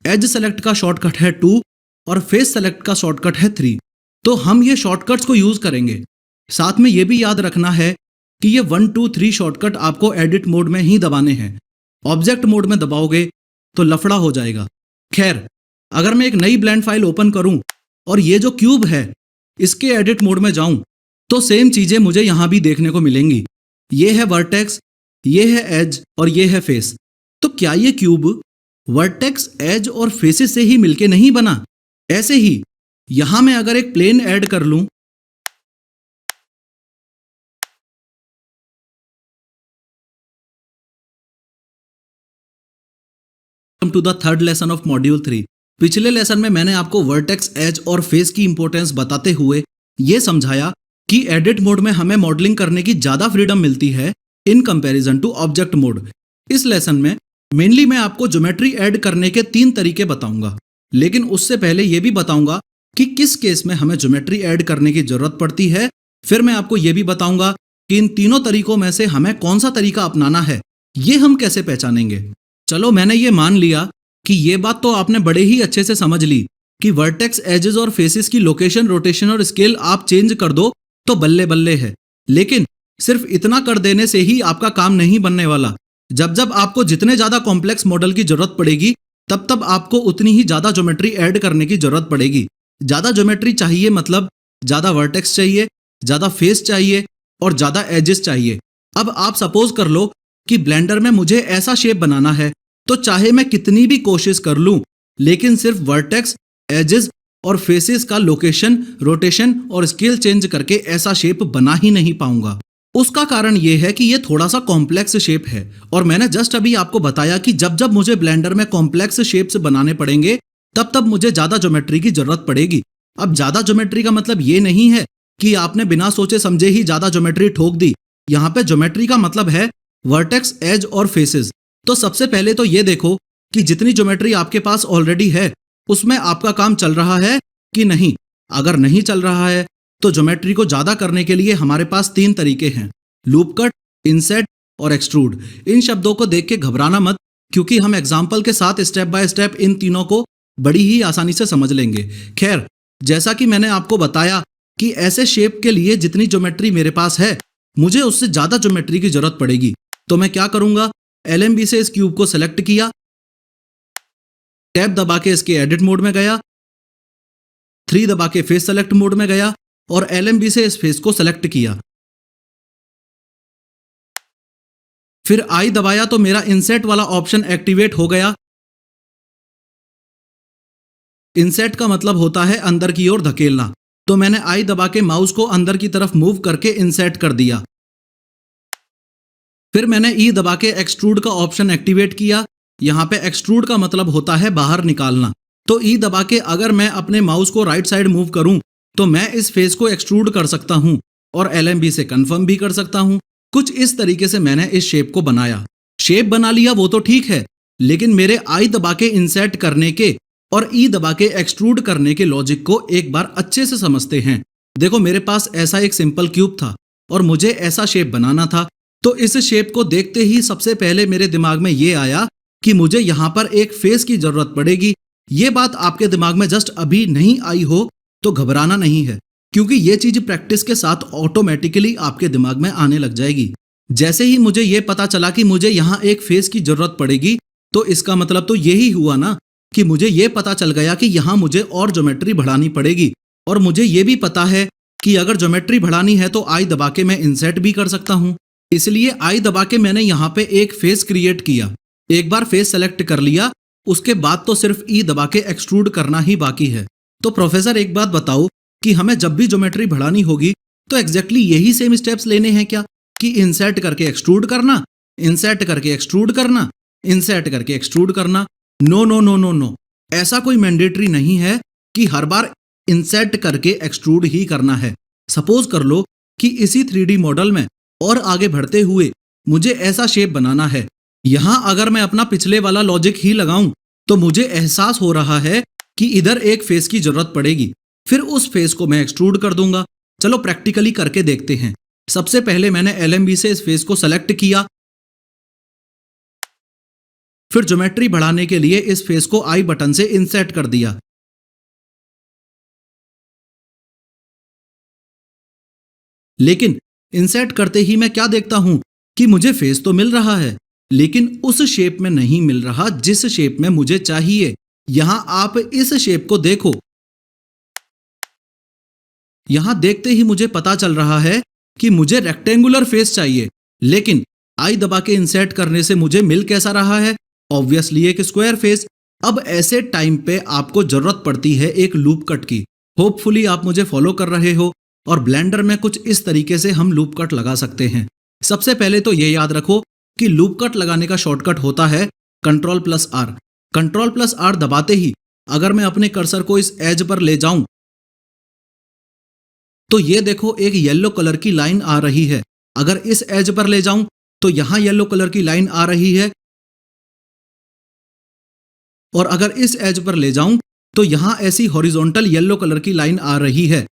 एज सेलेक्ट का शॉर्टकट है 2 और फेस सेलेक्ट का शॉर्टकट है 3। तो हम ये शॉर्टकट्स को यूज करेंगे। साथ में यह भी याद रखना है कि ये 1, 2, 3 शॉर्टकट आपको एडिट मोड में ही दबाने हैं। ऑब्जेक्ट मोड में दबाओगे तो लफड़ा हो जाएगा। खैर, अगर मैं एक नई ब्लेंड फाइल ओपन करूं और ये जो क्यूब है इसके एडिट मोड में जाऊं तो सेम चीजें मुझे यहां भी देखने को मिलेंगी। ये है वर्टेक्स, ये है एज और ये है फेस। तो क्या ये क्यूब वर्टेक्स, एज और फेसेस से ही मिलके नहीं बना? ऐसे ही यहां मैं अगर एक प्लेन ऐड कर लूं, to the third lesson of module 3। पिछले लेसन में मैंने आपको वर्टेक्स, एज और फेस की इंपॉर्टेंस बताते हुए यह समझाया कि एडिट मोड में हमें मॉडलिंग करने की ज्यादा फ्रीडम मिलती है in comparison to object mode. इस लेसन में मेनली मैं आपको ज्योमेट्री ऐड करने के 3 तरीके बताऊंगा, लेकिन उससे पहले यह भी बताऊंगा कि किस केस में हमें ज्योमेट्री ऐड करने की जरूरत पड़ती है। फिर मैं आपको यह भी बताऊंगा कि इन तीनों तरीकों में से हमें कौन सा तरीका अपनाना है, ये हम कैसे पहचानेंगे। चलो, मैंने ये मान लिया कि ये बात तो आपने बड़े ही अच्छे से समझ ली कि वर्टेक्स, एजेस और फेसेस की लोकेशन, रोटेशन और स्केल आप चेंज कर दो तो बल्ले बल्ले है। लेकिन सिर्फ इतना कर देने से ही आपका काम नहीं बनने वाला। जब जब आपको जितने ज्यादा कॉम्प्लेक्स मॉडल की जरूरत पड़ेगी, तब तब आपको उतनी ही ज्यादा ज्योमेट्री ऐड करने की जरूरत पड़ेगी। ज्यादा ज्योमेट्री चाहिए मतलब ज्यादा वर्टेक्स चाहिए, ज्यादा फेस चाहिए और ज्यादा एजेस चाहिए। अब आप सपोज कर लो कि ब्लेंडर में मुझे ऐसा शेप बनाना है, तो चाहे मैं कितनी भी कोशिश कर लूं, लेकिन सिर्फ वर्टेक्स, एजेस और फेसेस का लोकेशन, रोटेशन और स्केल चेंज करके ऐसा शेप बना ही नहीं पाऊंगा। उसका कारण यह है कि यह थोड़ा सा कॉम्प्लेक्स शेप है और मैंने जस्ट अभी आपको बताया कि जब जब मुझे ब्लेंडर में कॉम्प्लेक्स शेप्स बनाने पड़ेंगे, तब तब मुझे ज्यादा ज्योमेट्री की जरूरत पड़ेगी। अब ज्यादा ज्योमेट्री का मतलब यह नहीं है कि आपने बिना सोचे समझे ही ज्यादा ज्योमेट्री ठोक दी। यहाँ पे ज्योमेट्री का मतलब है वर्टेक्स, एज और फेसेस। तो सबसे पहले तो ये देखो कि जितनी ज्योमेट्री आपके पास ऑलरेडी है उसमें आपका काम चल रहा है कि नहीं। अगर नहीं चल रहा है तो ज्योमेट्री को ज्यादा करने के लिए हमारे पास 3 तरीके हैं, लूप कट, इंसेट और एक्सट्रूड। इन शब्दों को देख के घबराना मत, क्योंकि हम एग्जाम्पल के साथ स्टेप बाय स्टेप इन तीनों को बड़ी ही आसानी से समझ लेंगे। खैर, जैसा कि मैंने आपको बताया कि ऐसे शेप के लिए जितनी ज्योमेट्री मेरे पास है मुझे उससे ज्यादा ज्योमेट्री की जरूरत पड़ेगी। तो मैं क्या करूंगा, LMB से इस क्यूब को सेलेक्ट किया, टैब दबा के इसके एडिट मोड में गया, 3 दबा के फेस सेलेक्ट मोड में गया और LMB से इस फेस को सेलेक्ट किया। फिर I दबाया तो मेरा इंसेट वाला ऑप्शन एक्टिवेट हो गया। इंसेट का मतलब होता है अंदर की ओर धकेलना। तो मैंने I दबा के माउस को अंदर की तरफ मूव करके इंसेट कर दिया। फिर मैंने E दबा के एक्सट्रूड का ऑप्शन एक्टिवेट किया। यहाँ पे एक्सट्रूड का मतलब होता है बाहर निकालना। तो E दबा के अगर मैं अपने माउस को राइट साइड मूव करूं तो मैं इस फेस को एक्सट्रूड कर सकता हूं और LMB से कंफर्म भी कर सकता हूं। कुछ इस तरीके से मैंने इस शेप को बनाया। शेप बना लिया वो तो ठीक है, लेकिन मेरे I दबा के इंसेट करने के और E दबा के एक्सट्रूड करने के लॉजिक को एक बार अच्छे से समझते हैं। देखो, मेरे पास ऐसा एक सिंपल क्यूब था और मुझे ऐसा शेप बनाना था। तो इस शेप को देखते ही सबसे पहले मेरे दिमाग में ये आया कि मुझे यहाँ पर एक फेस की जरूरत पड़ेगी। ये बात आपके दिमाग में जस्ट अभी नहीं आई हो तो घबराना नहीं है, क्योंकि ये चीज प्रैक्टिस के साथ ऑटोमेटिकली आपके दिमाग में आने लग जाएगी। जैसे ही मुझे ये पता चला कि मुझे यहाँ एक फेस की जरूरत पड़ेगी तो इसका मतलब तो यही हुआ ना कि मुझे ये पता चल गया कि यहाँ मुझे और ज्योमेट्री बढ़ानी पड़ेगी। और मुझे ये भी पता है कि अगर ज्योमेट्री बढ़ानी है तो I दबा के मैं इंसेट भी कर सकता हूँ। इसलिए I दबा के मैंने यहाँ पे एक फेस क्रिएट किया। एक बार फेस सेलेक्ट कर लिया, उसके बाद तो सिर्फ E दबा के एक्सट्रूड करना ही बाकी है। तो प्रोफेसर एक बात बताओ कि हमें जब भी ज्योमेट्री बढ़ानी होगी तो एग्जैक्टली यही सेम स्टेप्स लेने हैं क्या, कि इंसर्ट करके एक्सट्रूड करना, इंसर्ट करके एक्सट्रूड करना, इंसर्ट करके एक्सट्रूड करना? No no no no no, ऐसा कोई मैंडेटरी नहीं है कि हर बार इंसर्ट करके एक्सट्रूड ही करना है। सपोज कर लो कि इसी 3D मॉडल में और आगे बढ़ते हुए मुझे ऐसा शेप बनाना है। यहां अगर मैं अपना पिछले वाला लॉजिक ही लगाऊं तो मुझे एहसास हो रहा है कि इधर एक फेस की जरूरत पड़ेगी। फिर उस फेस को मैं एक्सट्रूड कर दूंगा। चलो प्रैक्टिकली करके देखते हैं। सबसे पहले मैंने LMB से इस फेस को सेलेक्ट किया, फिर ज्योमेट्री बढ़ाने के लिए इस फेस को I बटन से इंसर्ट कर दिया। लेकिन इंसर्ट करते ही मैं क्या देखता हूं कि मुझे फेस तो मिल रहा है, लेकिन उस शेप में नहीं मिल रहा जिस शेप में मुझे चाहिए। यहां आप इस शेप को देखो, यहां देखते ही मुझे पता चल रहा है कि मुझे रेक्टेंगुलर फेस चाहिए, लेकिन I दबा के इंसर्ट करने से मुझे मिल कैसा रहा है? ऑब्वियसली एक स्क्वायर फेस। अब ऐसे टाइम पे आपको जरूरत पड़ती है एक लूप कट की। होपफुली आप मुझे फॉलो कर रहे हो और ब्लेंडर में कुछ इस तरीके से हम लूप कट लगा सकते हैं। सबसे पहले तो ये याद रखो कि लूप कट लगाने का शॉर्टकट होता है Ctrl+R। Ctrl+R दबाते ही अगर मैं अपने कर्सर को इस एज पर ले जाऊं तो ये देखो एक येलो कलर की लाइन आ रही है। अगर इस एज पर ले जाऊं तो यहां येलो कलर की लाइन आ रही है, और अगर इस एज पर ले जाऊं तो यहां ऐसी हॉरिजॉन्टल येलो कलर की लाइन आ रही है।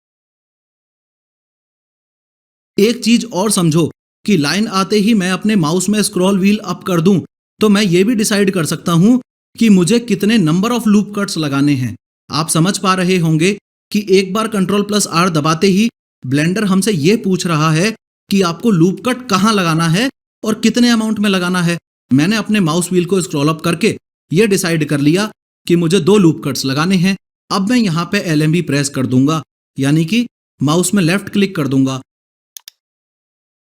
एक चीज और समझो कि लाइन आते ही मैं अपने माउस में स्क्रॉल व्हील अप कर दूं तो मैं ये भी डिसाइड कर सकता हूं कि मुझे कितने नंबर ऑफ लूप कट्स लगाने हैं। आप समझ पा रहे होंगे कि एक बार Ctrl+R दबाते ही ब्लेंडर हमसे ये पूछ रहा है कि आपको लूप कट कहां लगाना है और कितने अमाउंट में लगाना है। मैंने अपने माउस व्हील को स्क्रॉल अप करके ये डिसाइड कर लिया कि मुझे 2 लूप कट्स लगाने हैं। अब मैं यहां पे LMB प्रेस कर दूंगा, यानी कि माउस में लेफ्ट क्लिक कर दूंगा।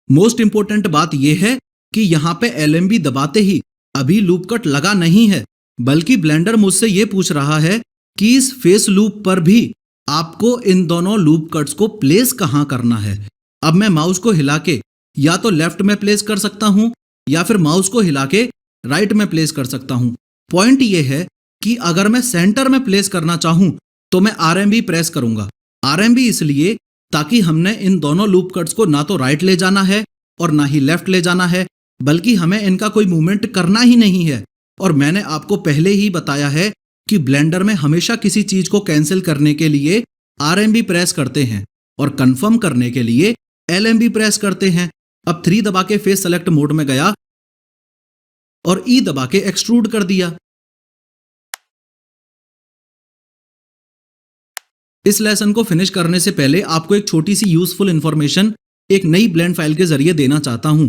मोस्ट इंपोर्टेंट बात यह है कि यहां पे LMB दबाते ही अभी लूप कट लगा नहीं है, बल्कि ब्लेंडर मुझसे यह पूछ रहा है कि इस फेस लूप पर भी आपको इन दोनों लूप कट्स को प्लेस कहां करना है। अब मैं माउस को हिला के या तो लेफ्ट में प्लेस कर सकता हूं या फिर माउस को हिला के राइट में प्लेस कर सकता हूं। पॉइंट यह है कि अगर मैं सेंटर में प्लेस करना चाहूं तो मैं RMB प्रेस करूंगा। RMB इसलिए ताकि हमने इन दोनों लूप कट्स को ना तो राइट ले जाना है और ना ही लेफ्ट ले जाना है, बल्कि हमें इनका कोई मूवमेंट करना ही नहीं है। और मैंने आपको पहले ही बताया है कि ब्लेंडर में हमेशा किसी चीज को कैंसिल करने के लिए RMB प्रेस करते हैं और कंफर्म करने के लिए LMB प्रेस करते हैं। अब 3 दबा के फेस सेलेक्ट मोड में गया और E दबा के एक्सट्रूड कर दिया। इस लेसन को फिनिश करने से पहले आपको एक छोटी सी यूजफुल इंफॉर्मेशन एक नई ब्लेंड फाइल के जरिए देना चाहता हूं।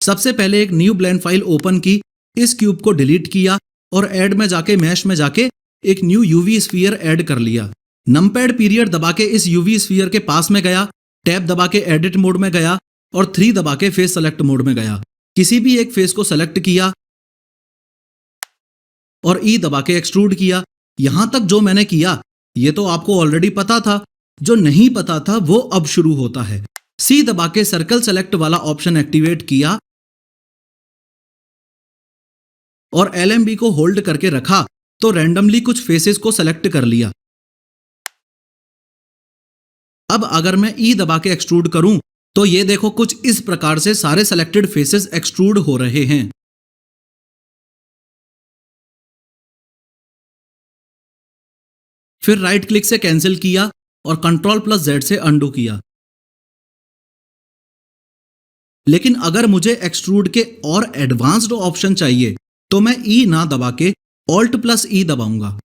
सबसे पहले एक न्यू ब्लेंड फाइल ओपन की, इस क्यूब को डिलीट किया और ऐड में जाके मैश में जाके एक न्यू यूवी स्फीयर ऐड कर लिया। नमपैड पीरियड दबा के इस यूवी स्फीयर के पास में गया, टैब दबा के एडिट मोड में गया और 3 दबा के फेस सेलेक्ट मोड में गया। किसी भी एक फेस को सेलेक्ट किया और E दबा के एक्सट्रूड किया। यहां तक जो मैंने किया ये तो आपको ऑलरेडी पता था, जो नहीं पता था वो अब शुरू होता है। C दबा के सर्कल सेलेक्ट वाला ऑप्शन एक्टिवेट किया और LMB को होल्ड करके रखा तो रैंडमली कुछ फेसेस को सेलेक्ट कर लिया। अब अगर मैं E दबा के एक्सट्रूड करूं तो ये देखो कुछ इस प्रकार से सारे सेलेक्टेड फेसेस एक्सट्रूड हो रहे हैं। फिर राइट क्लिक से कैंसिल किया और Ctrl+Z से अंडू किया। लेकिन अगर मुझे एक्सट्रूड के और एडवांस्ड ऑप्शन चाहिए तो मैं E ना दबा के Alt+E दबाऊंगा।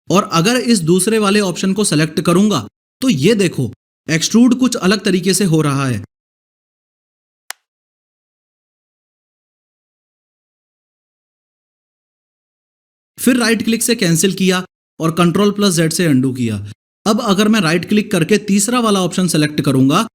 और अगर इस दूसरे वाले ऑप्शन को सेलेक्ट करूंगा तो ये देखो एक्सट्रूड कुछ अलग तरीके से हो रहा है। फिर राइट क्लिक से कैंसिल किया और Ctrl+Z से अंडू किया। अब अगर मैं राइट क्लिक करके तीसरा वाला ऑप्शन सेलेक्ट करूंगा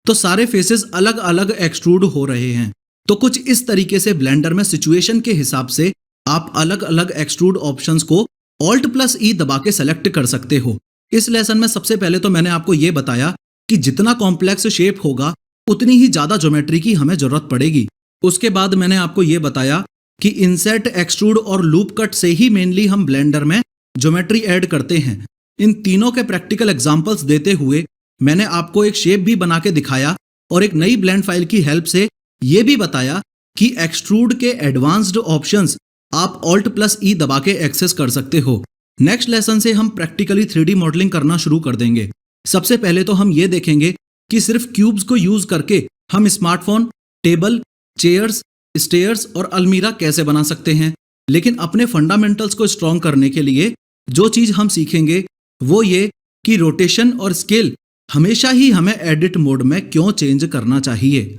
तो सारे फेसेस अलग अलग एक्सट्रूड हो रहे हैं। तो कुछ इस तरीके से ब्लेंडर में सिचुएशन के हिसाब से आप अलग अलग एक्सट्रूड ऑप्शंस को Alt+E दबा के सेलेक्ट कर सकते हो। इस लेसन में सबसे पहले तो मैंने आपको यह बताया कि जितना कॉम्प्लेक्स शेप होगा उतनी ही ज्यादा ज्योमेट्री की हमें जरूरत पड़ेगी। उसके बाद मैंने आपको यह बताया कि इंसर्ट, एक्सट्रूड और लूप कट से ही मेनली हम ब्लेंडर में ज्योमेट्री ऐड करते हैं। इन तीनों के प्रैक्टिकल एग्जांपल्स देते हुए मैंने आपको एक शेप भी बना के दिखाया और एक नई ब्लेंड फाइल की हेल्प से यह भी बताया कि एक्सट्रूड के एडवांस्ड ऑप्शंस आप Alt+E दबा के एक्सेस कर सकते हो। नेक्स्ट लेसन से हम प्रैक्टिकली 3D मॉडलिंग करना शुरू कर देंगे। सबसे पहले तो हम ये देखेंगे कि सिर्फ क्यूब्स को यूज करके हम स्मार्टफोन, टेबल, चेयर्स, स्टेयर्स और अलमीरा कैसे बना सकते हैं। लेकिन अपने फंडामेंटल्स को स्ट्रॉन्ग करने के लिए जो चीज हम सीखेंगे वो ये कि रोटेशन और स्केल हमेशा ही हमें एडिट मोड में क्यों चेंज करना चाहिए।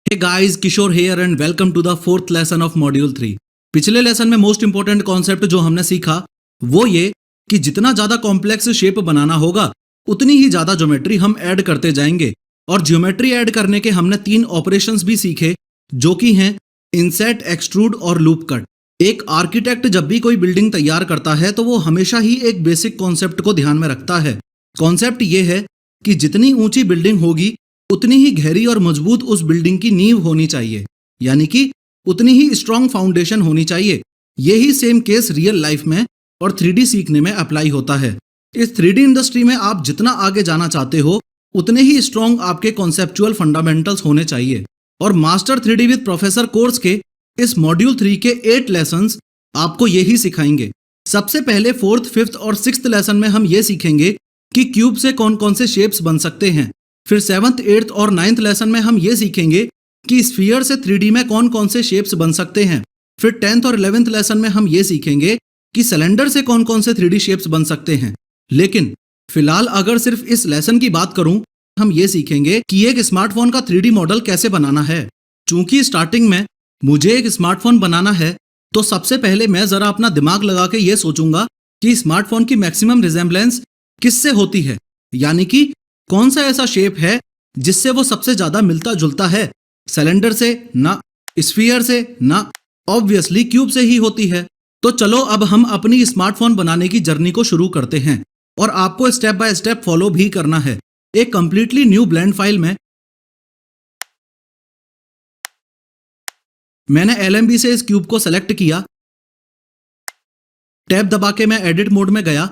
Hey guys, Kishore here and welcome to the 4th lesson of Module 3। पिछले लेसन में मोस्ट इंपोर्टेंट कॉन्सेप्ट जो हमने सीखा वो ये कि जितना ज्यादा कॉम्प्लेक्स शेप बनाना होगा उतनी ही ज्यादा ज्योमेट्री हम ऐड करते जाएंगे। और ज्योमेट्री ऐड करने के हमने 3 ऑपरेशंस भी सीखे जो कि हैं इंसर्ट, एक्सट्रूड और लूप कट। एक आर्किटेक्ट जब भी कोई बिल्डिंग तैयार करता है तो वो हमेशा ही एक बेसिक कॉन्सेप्ट को ध्यान में रखता है। कॉन्सेप्ट ये है कि जितनी ऊंची बिल्डिंग होगी उतनी ही गहरी और मजबूत उस बिल्डिंग की नींव होनी चाहिए, यानी कि उतनी ही स्ट्रॉन्ग फाउंडेशन होनी चाहिए। यही सेम केस रियल लाइफ में और 3D सीखने में अप्लाई होता है। इस 3D इंडस्ट्री में आप जितना आगे जाना चाहते हो उतने ही स्ट्रॉन्ग आपके कॉन्सेप्चुअल फंडामेंटल्स होने चाहिए। और master 3D with professor course के इस मॉड्यूल 3 के 8 लेसन्स आपको यही सिखाएंगे। सबसे पहले 4th, 5th और 6th लेसन में हम ये सीखेंगे कि क्यूब से कौन कौन से शेप्स बन सकते हैं। फिर 7th, 8th और 9th लेसन में हम ये सीखेंगे कि स्फीयर से 3D में कौन कौन से शेप्स बन सकते हैं। फिर 10th और 11th लेसन में हम ये सीखेंगे कि सिलेंडर से कौन कौन से 3D शेप्स बन सकते हैं। लेकिन फिलहाल अगर सिर्फ इस लेसन की बात करूं, हम ये सीखेंगे कि एक स्मार्टफोन का 3D मॉडल कैसे बनाना है। चूंकि स्टार्टिंग में मुझे एक स्मार्टफोन बनाना है तो सबसे पहले मैं जरा अपना दिमाग लगा के ये सोचूंगा कि स्मार्टफोन की मैक्सिमम रिजेम्बलेंस किससे होती है, यानी कि कौन सा ऐसा शेप है जिससे वो सबसे ज्यादा मिलता जुलता है। सिलेंडर से ना, स्फीयर से ना, ऑब्वियसली क्यूब से ही होती है। तो चलो अब हम अपनी स्मार्टफोन बनाने की जर्नी को शुरू करते हैं और आपको स्टेप बाय स्टेप फॉलो भी करना है। एक कंप्लीटली न्यू ब्लेंड फाइल में मैंने LMB से इस क्यूब को सेलेक्ट किया, टैब दबा के मैं एडिट मोड में गया,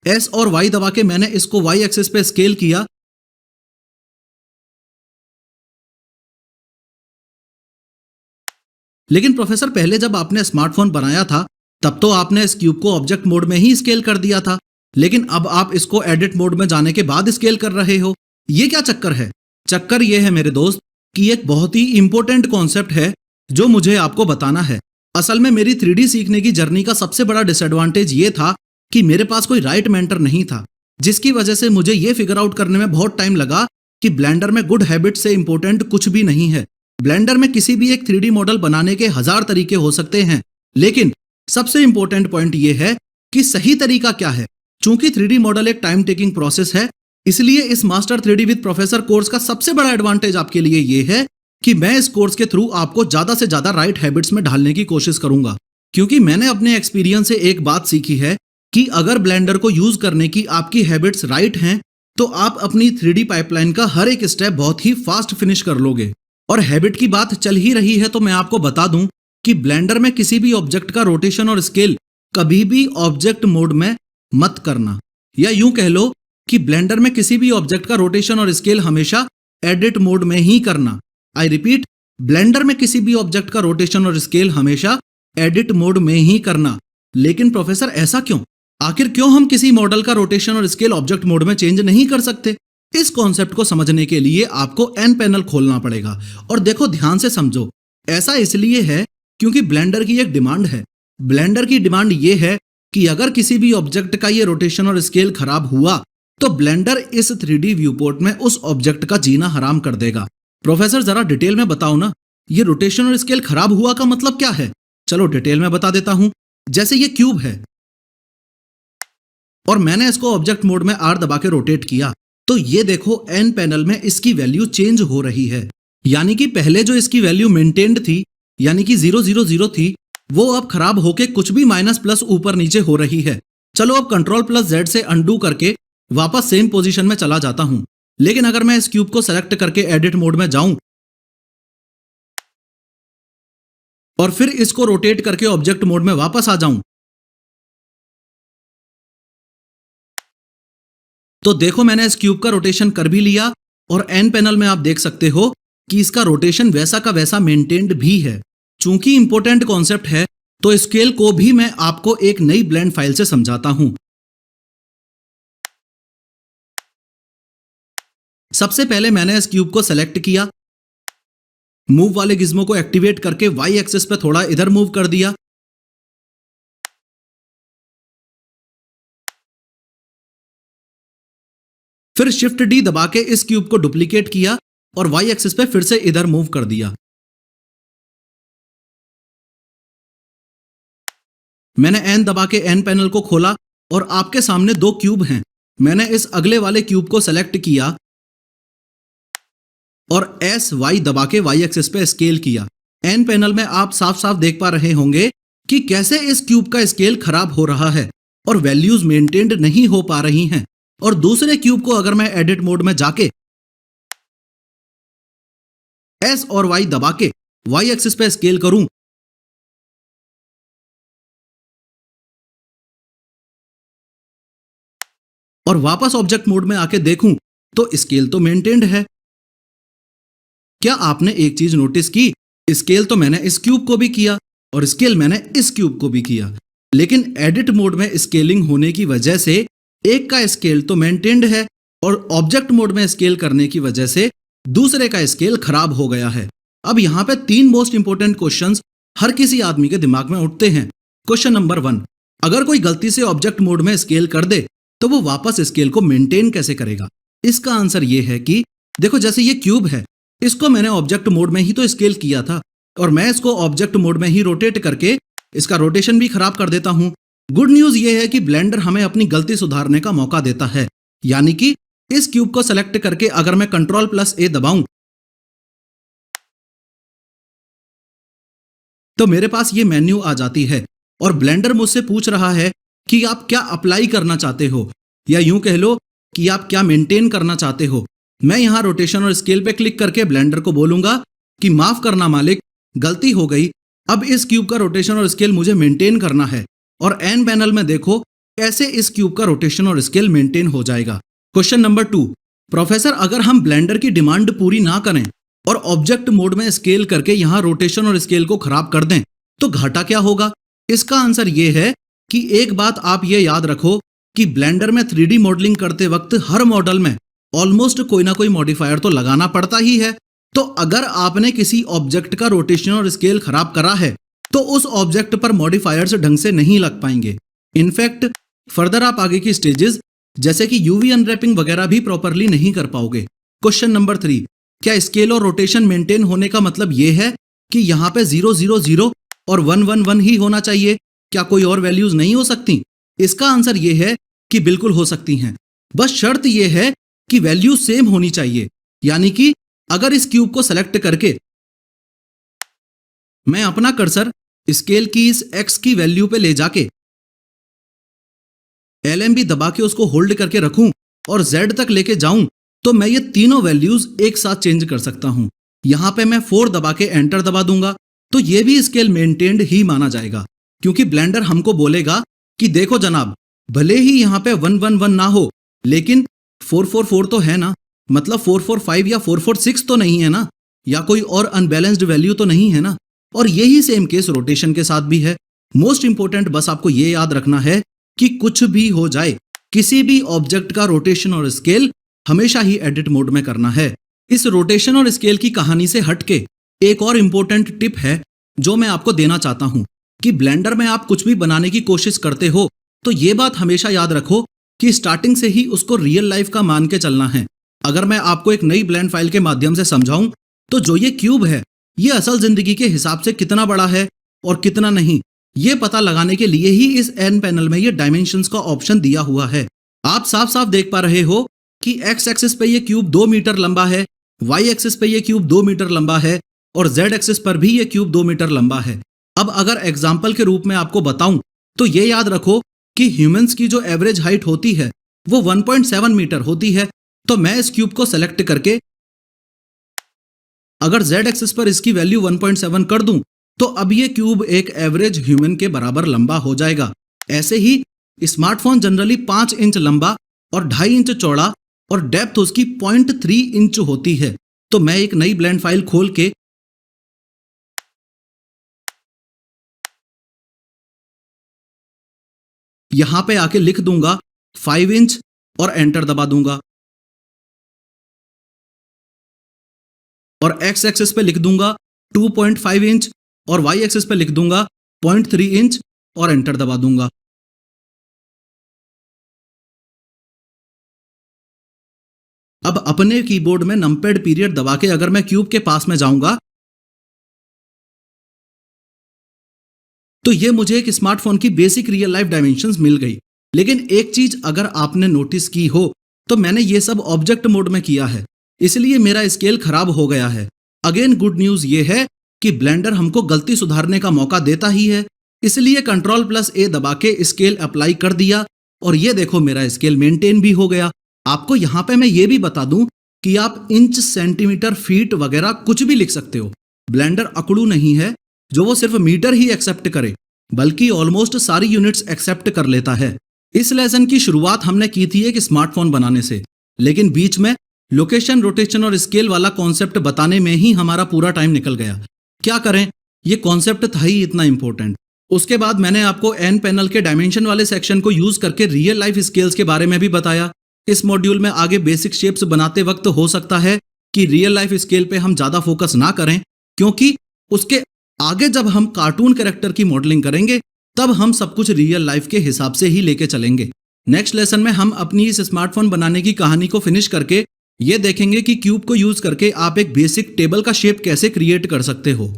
S और Y दबा के मैंने इसको Y एक्सिस पे स्केल किया, लेकिन प्रोफेसर पहले जब आपने स्मार्टफोन बनाया था तब तो आपने इस क्यूब को ऑब्जेक्ट मोड में ही स्केल कर दिया था, लेकिन अब आप इसको एडिट मोड में जाने के बाद स्केल कर रहे हो, ये क्या चक्कर है? चक्कर ये है मेरे दोस्त कि एक बहुत ही इंपॉर्टेंट कॉन्सेप्ट है जो मुझे आपको बताना है। असल में मेरी 3D सीखने की जर्नी का सबसे बड़ा डिसएडवांटेज ये था कि मेरे पास कोई राइट मेंटर नहीं था, जिसकी वजह से मुझे ये फिगर आउट करने में बहुत टाइम लगा कि ब्लेंडर में गुड हैबिट से इंपॉर्टेंट कुछ भी नहीं है। ब्लेंडर में किसी भी एक 3D मॉडल बनाने के 1000 तरीके हो सकते हैं, लेकिन सबसे इंपॉर्टेंट पॉइंट ये है कि सही तरीका क्या है। चूंकि 3D मॉडल एक टाइम टेकिंग प्रोसेस है, इसलिए इस master 3D with professor course का सबसे बड़ा एडवांटेज आपके लिए ये है कि मैं इस कोर्स के थ्रू आपको ज्यादा से ज्यादा राइट हैबिट्स में ढालने की कोशिश करूंगा, क्योंकि मैंने अपने एक्सपीरियंस से एक बात सीखी है कि अगर ब्लेंडर को यूज करने की आपकी हैबिट्स राइट हैं तो आप अपनी 3D पाइपलाइन का हर एक स्टेप बहुत ही फास्ट फिनिश कर लोगे। और हैबिट की बात चल ही रही है तो मैं आपको बता दूं कि ब्लेंडर में किसी भी ऑब्जेक्ट का रोटेशन और स्केल कभी भी ऑब्जेक्ट मोड में मत करना, या यूं कह लो कि ब्लेंडर में किसी भी ऑब्जेक्ट का रोटेशन और स्केल हमेशा एडिट मोड में ही करना। आई रिपीट, ब्लेंडर में किसी भी ऑब्जेक्ट का रोटेशन और स्केल हमेशा एडिट मोड में ही करना। लेकिन प्रोफेसर ऐसा क्यों? आखिर क्यों हम किसी मॉडल का रोटेशन और स्केल ऑब्जेक्ट मोड में चेंज नहीं कर सकते? इस कॉन्सेप्ट को समझने के लिए आपको एन पैनल खोलना पड़ेगा। और देखो, ध्यान से समझो, ऐसा इसलिए है क्योंकि ब्लेंडर की एक डिमांड है। ब्लेंडर की डिमांड ये है कि अगर किसी भी ऑब्जेक्ट का ये रोटेशन और स्केल खराब हुआ तो ब्लेंडर इस 3D व्यू पोर्ट में उस ऑब्जेक्ट का जीना हराम कर देगा। प्रोफेसर जरा डिटेल में बताओ ना, ये रोटेशन और स्केल खराब हुआ का मतलब क्या है? चलो डिटेल में बता देता हूं। जैसे ये क्यूब है और मैंने इसको ऑब्जेक्ट मोड में R दबा के रोटेट किया, तो ये देखो एन पैनल में इसकी वैल्यू चेंज हो रही है। यानी कि पहले जो इसकी वैल्यू मेंटेन्ड थी, यानी कि 000 थी, वो अब खराब होके कुछ भी माइनस प्लस ऊपर नीचे हो रही है। चलो अब Ctrl+Z से अनडू करके वापस सेम पोजीशन में चला जाता हूं। लेकिन अगर मैं इस क्यूब को सेलेक्ट करके एडिट मोड में जाऊं और फिर इसको रोटेट करके ऑब्जेक्ट मोड में वापस आ जाऊं, तो देखो मैंने इस क्यूब का रोटेशन कर भी लिया और एन पैनल में आप देख सकते हो कि इसका रोटेशन वैसा का वैसा मेंटेन्ड भी है। चूंकि इंपॉर्टेंट कॉन्सेप्ट है तो स्केल को भी मैं आपको एक नई ब्लेंड फाइल से समझाता हूं। सबसे पहले मैंने इस क्यूब को सेलेक्ट किया, मूव वाले गिज्मो को एक्टिवेट करके वाई एक्सिस पे थोड़ा इधर मूव कर दिया, फिर शिफ्ट डी दबा के इस क्यूब को डुप्लीकेट किया और वाई एक्सिस पे फिर से इधर मूव कर दिया। मैंने एन दबा के एन पैनल को खोला और आपके सामने दो क्यूब हैं। मैंने इस अगले वाले क्यूब को सेलेक्ट किया और एस वाई दबा के वाई एक्सिस पे स्केल किया। एन पैनल में आप साफ साफ देख पा रहे होंगे कि कैसे इस क्यूब का स्केल खराब हो रहा है और वैल्यूज मेंटेन्ड नहीं हो पा रही हैं। और दूसरे क्यूब को अगर मैं एडिट मोड में जाके एस और वाई दबा के वाई एक्सिस पे स्केल करूं और वापस ऑब्जेक्ट मोड में आके देखूं तो स्केल तो मेंटेन्ड है। क्या आपने एक चीज नोटिस की? स्केल तो मैंने इस क्यूब को भी किया और स्केल मैंने इस क्यूब को भी किया, लेकिन एडिट मोड में स्केलिंग होने की वजह से एक का स्केल तो मेंटेन्ड है और ऑब्जेक्ट मोड में स्केल करने की वजह से दूसरे का स्केल खराब हो गया है। अब यहां पे 3 मोस्ट इंपोर्टेंट क्वेश्चंस हर किसी आदमी के दिमाग में उठते हैं। क्वेश्चन नंबर 1, अगर कोई गलती से ऑब्जेक्ट मोड में स्केल कर दे तो वो वापस स्केल को मेंटेन कैसे करेगा? इसका आंसर ये है कि देखो, जैसे ये क्यूब है, इसको मैंने ऑब्जेक्ट मोड में ही तो स्केल किया था और मैं इसको ऑब्जेक्ट मोड में ही रोटेट करके इसका रोटेशन भी खराब कर देता हूं। गुड न्यूज ये है कि ब्लेंडर हमें अपनी गलती सुधारने का मौका देता है। यानी कि इस क्यूब को सेलेक्ट करके अगर मैं Ctrl+A दबाऊं तो मेरे पास ये मेन्यू आ जाती है और ब्लेंडर मुझसे पूछ रहा है कि आप क्या अप्लाई करना चाहते हो, या यूं कह लो कि आप क्या मेंटेन करना चाहते हो। मैं यहां रोटेशन और स्केल पे क्लिक करके ब्लेंडर को बोलूंगा कि माफ करना मालिक, गलती हो गई। अब इस क्यूब का रोटेशन और स्केल मुझे मेंटेन करना है और एन पैनल में देखो कैसे इस क्यूब का रोटेशन और स्केल मेंटेन हो जाएगा। क्वेश्चन नंबर 2, प्रोफेसर अगर हम ब्लेंडर की डिमांड पूरी ना करें और ऑब्जेक्ट मोड में स्केल करके यहाँ रोटेशन और स्केल को खराब कर दें तो घाटा क्या होगा? इसका आंसर ये है कि एक बात आप ये याद रखो कि ब्लेंडर में 3D मॉडलिंग करते वक्त हर मॉडल में ऑलमोस्ट कोई ना कोई मॉडिफायर तो लगाना पड़ता ही है। तो अगर आपने किसी ऑब्जेक्ट का रोटेशन और स्केल खराब करा है तो उस ऑब्जेक्ट पर मॉडिफायर्स ढंग से नहीं लग पाएंगे। इनफैक्ट फर्दर आप आगे की स्टेजेस जैसे कि यूवी अनरैपिंग वगैरह भी प्रॉपरली नहीं कर पाओगे। क्वेश्चन नंबर 3, क्या स्केल और रोटेशन मेंटेन होने का मतलब यह है कि यहाँ पे 0 0 0 और 1 1 1 ही होना चाहिए? क्या कोई और वैल्यूज नहीं हो सकती? इसका आंसर यह है कि बिल्कुल हो सकती हैं। बस शर्त यह है कि वैल्यू सेम होनी चाहिए। यानी कि अगर इस क्यूब को सेलेक्ट करके मैं अपना कर्सर स्केल की इस x की वैल्यू पे ले जाके LMB दबा के उसको होल्ड करके रखूं और Z तक लेके जाऊं तो मैं ये तीनों वैल्यूज एक साथ चेंज कर सकता हूं। यहां पे मैं 4 दबा के एंटर दबा दूंगा तो ये भी स्केल मेंटेन्ड ही माना जाएगा, क्योंकि ब्लेंडर हमको बोलेगा कि देखो जनाब, भले ही यहां पे 1 1 1 ना हो लेकिन 4 4 4 तो है ना, मतलब 4 4 5 या 4 4 6 तो नहीं है ना, या कोई और अनबैलेंस्ड वैल्यू तो नहीं है ना। और यही सेम केस रोटेशन के साथ भी है। मोस्ट इंपोर्टेंट बस आपको ये याद रखना है कि कुछ भी हो जाए किसी भी ऑब्जेक्ट का रोटेशन और स्केल हमेशा ही एडिट मोड में करना है। इस रोटेशन और स्केल की कहानी से हटके एक और इंपॉर्टेंट टिप है जो मैं आपको देना चाहता हूं कि ब्लेंडर में आप कुछ भी बनाने की कोशिश करते हो तो ये बात हमेशा याद रखो कि स्टार्टिंग से ही उसको रियल लाइफ का मान के चलना है। अगर मैं आपको एक नई ब्लेंड फाइल के माध्यम से समझाऊं तो जो ये क्यूब है ये असल जिंदगी के हिसाब से कितना बड़ा है और कितना नहीं, ये पता लगाने के लिए ही इस एन पैनल में ये डायमेंशंस का ऑप्शन दिया हुआ है। आप साफ साफ देख पा रहे हो कि एक्स एक्सिस पे ये क्यूब 2 मीटर लंबा है, वाई एक्सिस पे ये क्यूब 2 मीटर लंबा है और जेड एक्सिस पर भी ये क्यूब 2 मीटर लंबा है। अब अगर एग्जाम्पल के रूप में आपको बताऊं तो ये याद रखो कि ह्यूमंस की जो एवरेज हाइट होती है वो 1.7 मीटर होती है। तो मैं इस क्यूब को सेलेक्ट करके अगर z एक्सिस पर इसकी वैल्यू 1.7 कर दूं तो अब ये क्यूब एक एवरेज ह्यूमन के बराबर लंबा हो जाएगा। ऐसे ही स्मार्टफोन जनरली 5 इंच लंबा और 2.5 इंच चौड़ा और डेप्थ उसकी 0.3 इंच होती है। तो मैं एक नई ब्लेंड फाइल खोल के यहां पे आके लिख दूंगा 5 इंच और एंटर दबा दूंगा और x एक्सिस पे लिख दूंगा 2.5 इंच और y एक्सिस पे लिख दूंगा 0.3 इंच और एंटर दबा दूंगा। अब अपने कीबोर्ड में नंपैड पीरियड दबा के अगर मैं क्यूब के पास में जाऊंगा तो ये मुझे एक स्मार्टफोन की बेसिक रियल लाइफ डायमेंशंस मिल गई। लेकिन एक चीज अगर आपने नोटिस की हो तो मैंने ये सब ऑब्जेक्ट मोड में किया है, इसलिए मेरा स्केल खराब हो गया है। अगेन गुड न्यूज ये है कि ब्लेंडर हमको गलती सुधारने का मौका देता ही है, इसलिए Ctrl+A दबा के स्केल अप्लाई कर दिया और ये देखो मेरा स्केल मेंटेन भी हो गया। आपको यहाँ पे मैं ये भी बता दूं कि आप इंच, सेंटीमीटर, फीट वगैरह कुछ भी लिख सकते हो। ब्लेंडर अकड़ू नहीं है जो वो सिर्फ मीटर ही एक्सेप्ट करे, बल्कि ऑलमोस्ट सारी यूनिट्स एक्सेप्ट कर लेता है। इस लेसन की शुरुआत हमने की थी एक स्मार्टफोन बनाने से, लेकिन बीच में लोकेशन, रोटेशन और स्केल वाला कॉन्सेप्ट बताने में ही हमारा पूरा टाइम निकल गया। क्या करें, ये कॉन्सेप्ट था ही इतना इंपॉर्टेंट। उसके बाद मैंने आपको एन पैनल के डायमेंशन वाले सेक्शन को यूज करके रियल लाइफ स्केल्स के बारे में भी बताया। इस मॉड्यूल में आगे बेसिक शेप्स बनाते वक्त हो सकता है कि रियल लाइफ स्केल पे हम ज्यादा फोकस ना करें, क्योंकि उसके आगे जब हम कार्टून कैरेक्टर की मॉडलिंग करेंगे तब हम सब कुछ रियल लाइफ के हिसाब से ही लेके चलेंगे। नेक्स्ट लेसन में हम अपनी इस स्मार्टफोन बनाने की कहानी को फिनिश करके ये देखेंगे कि क्यूब को यूज करके आप एक बेसिक टेबल का शेप कैसे क्रिएट कर सकते हो।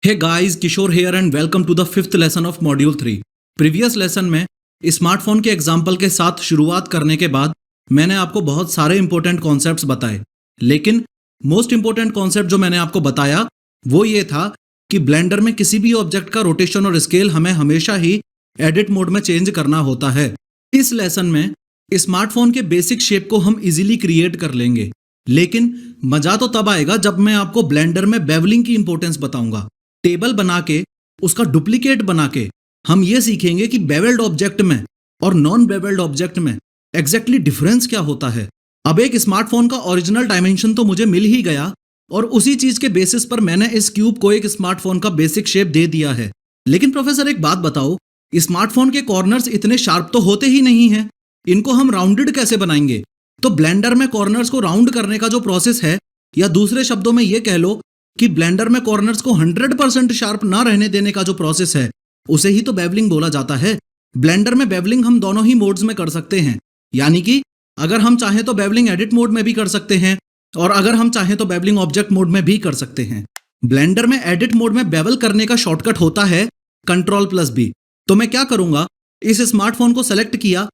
Hey guys, Kishore here and welcome to the 5th lesson of module 3। Previous lesson में स्मार्टफोन के एग्जाम्पल के साथ शुरुआत करने के बाद मैंने आपको बहुत सारे इंपॉर्टेंट कॉन्सेप्ट्स बताए, लेकिन मोस्ट इंपॉर्टेंट कॉन्सेप्ट जो मैंने आपको बताया वो ये था कि ब्लेंडर में किसी भी ऑब्जेक्ट का रोटेशन और स्केल हमें हमेशा ही एडिट मोड में चेंज करना होता है। इस लेसन में स्मार्टफोन के बेसिक शेप को हम इजीली क्रिएट कर लेंगे, लेकिन मजा तो तब आएगा जब मैं आपको ब्लेंडर में बेवलिंग की इंपॉर्टेंस बताऊंगा। टेबल बना के उसका डुप्लीकेट बना के हम ये सीखेंगे कि बेवल्ड ऑब्जेक्ट में और नॉन बेवल्ड ऑब्जेक्ट में एग्जैक्टली डिफरेंस क्या होता है। अब एक स्मार्टफोन का ओरिजिनल डायमेंशन तो मुझे मिल ही गया और उसी चीज के बेसिस पर मैंने इस क्यूब को एक स्मार्टफोन का बेसिक शेप दे दिया है। लेकिन प्रोफेसर एक बात बताओ, स्मार्टफोन के कॉर्नर्स इतने शार्प तो होते ही नहीं हैं, इनको हम राउंडेड कैसे बनाएंगे? तो ब्लेंडर में कॉर्नर्स को राउंड करने का जो प्रोसेस है, या दूसरे शब्दों में ये कह लो कि ब्लेंडर में कॉर्नर्स को 100% शार्प ना रहने देने का जो प्रोसेस है, उसे ही तो बेवलिंग बोला जाता है। ब्लेंडर में बेवलिंग हम दोनों ही मोड्स में कर सकते हैं, यानी कि अगर हम चाहें तो बेवलिंग एडिट मोड में भी कर सकते हैं और अगर हम चाहें तो बेवलिंग ऑब्जेक्ट मोड में भी कर सकते हैं। ब्लेंडर में एडिट मोड में बेवल करने का शॉर्टकट होता है Ctrl+B। तो मैं क्या करूंगा, इस स्मार्टफोन को सेलेक्ट किया,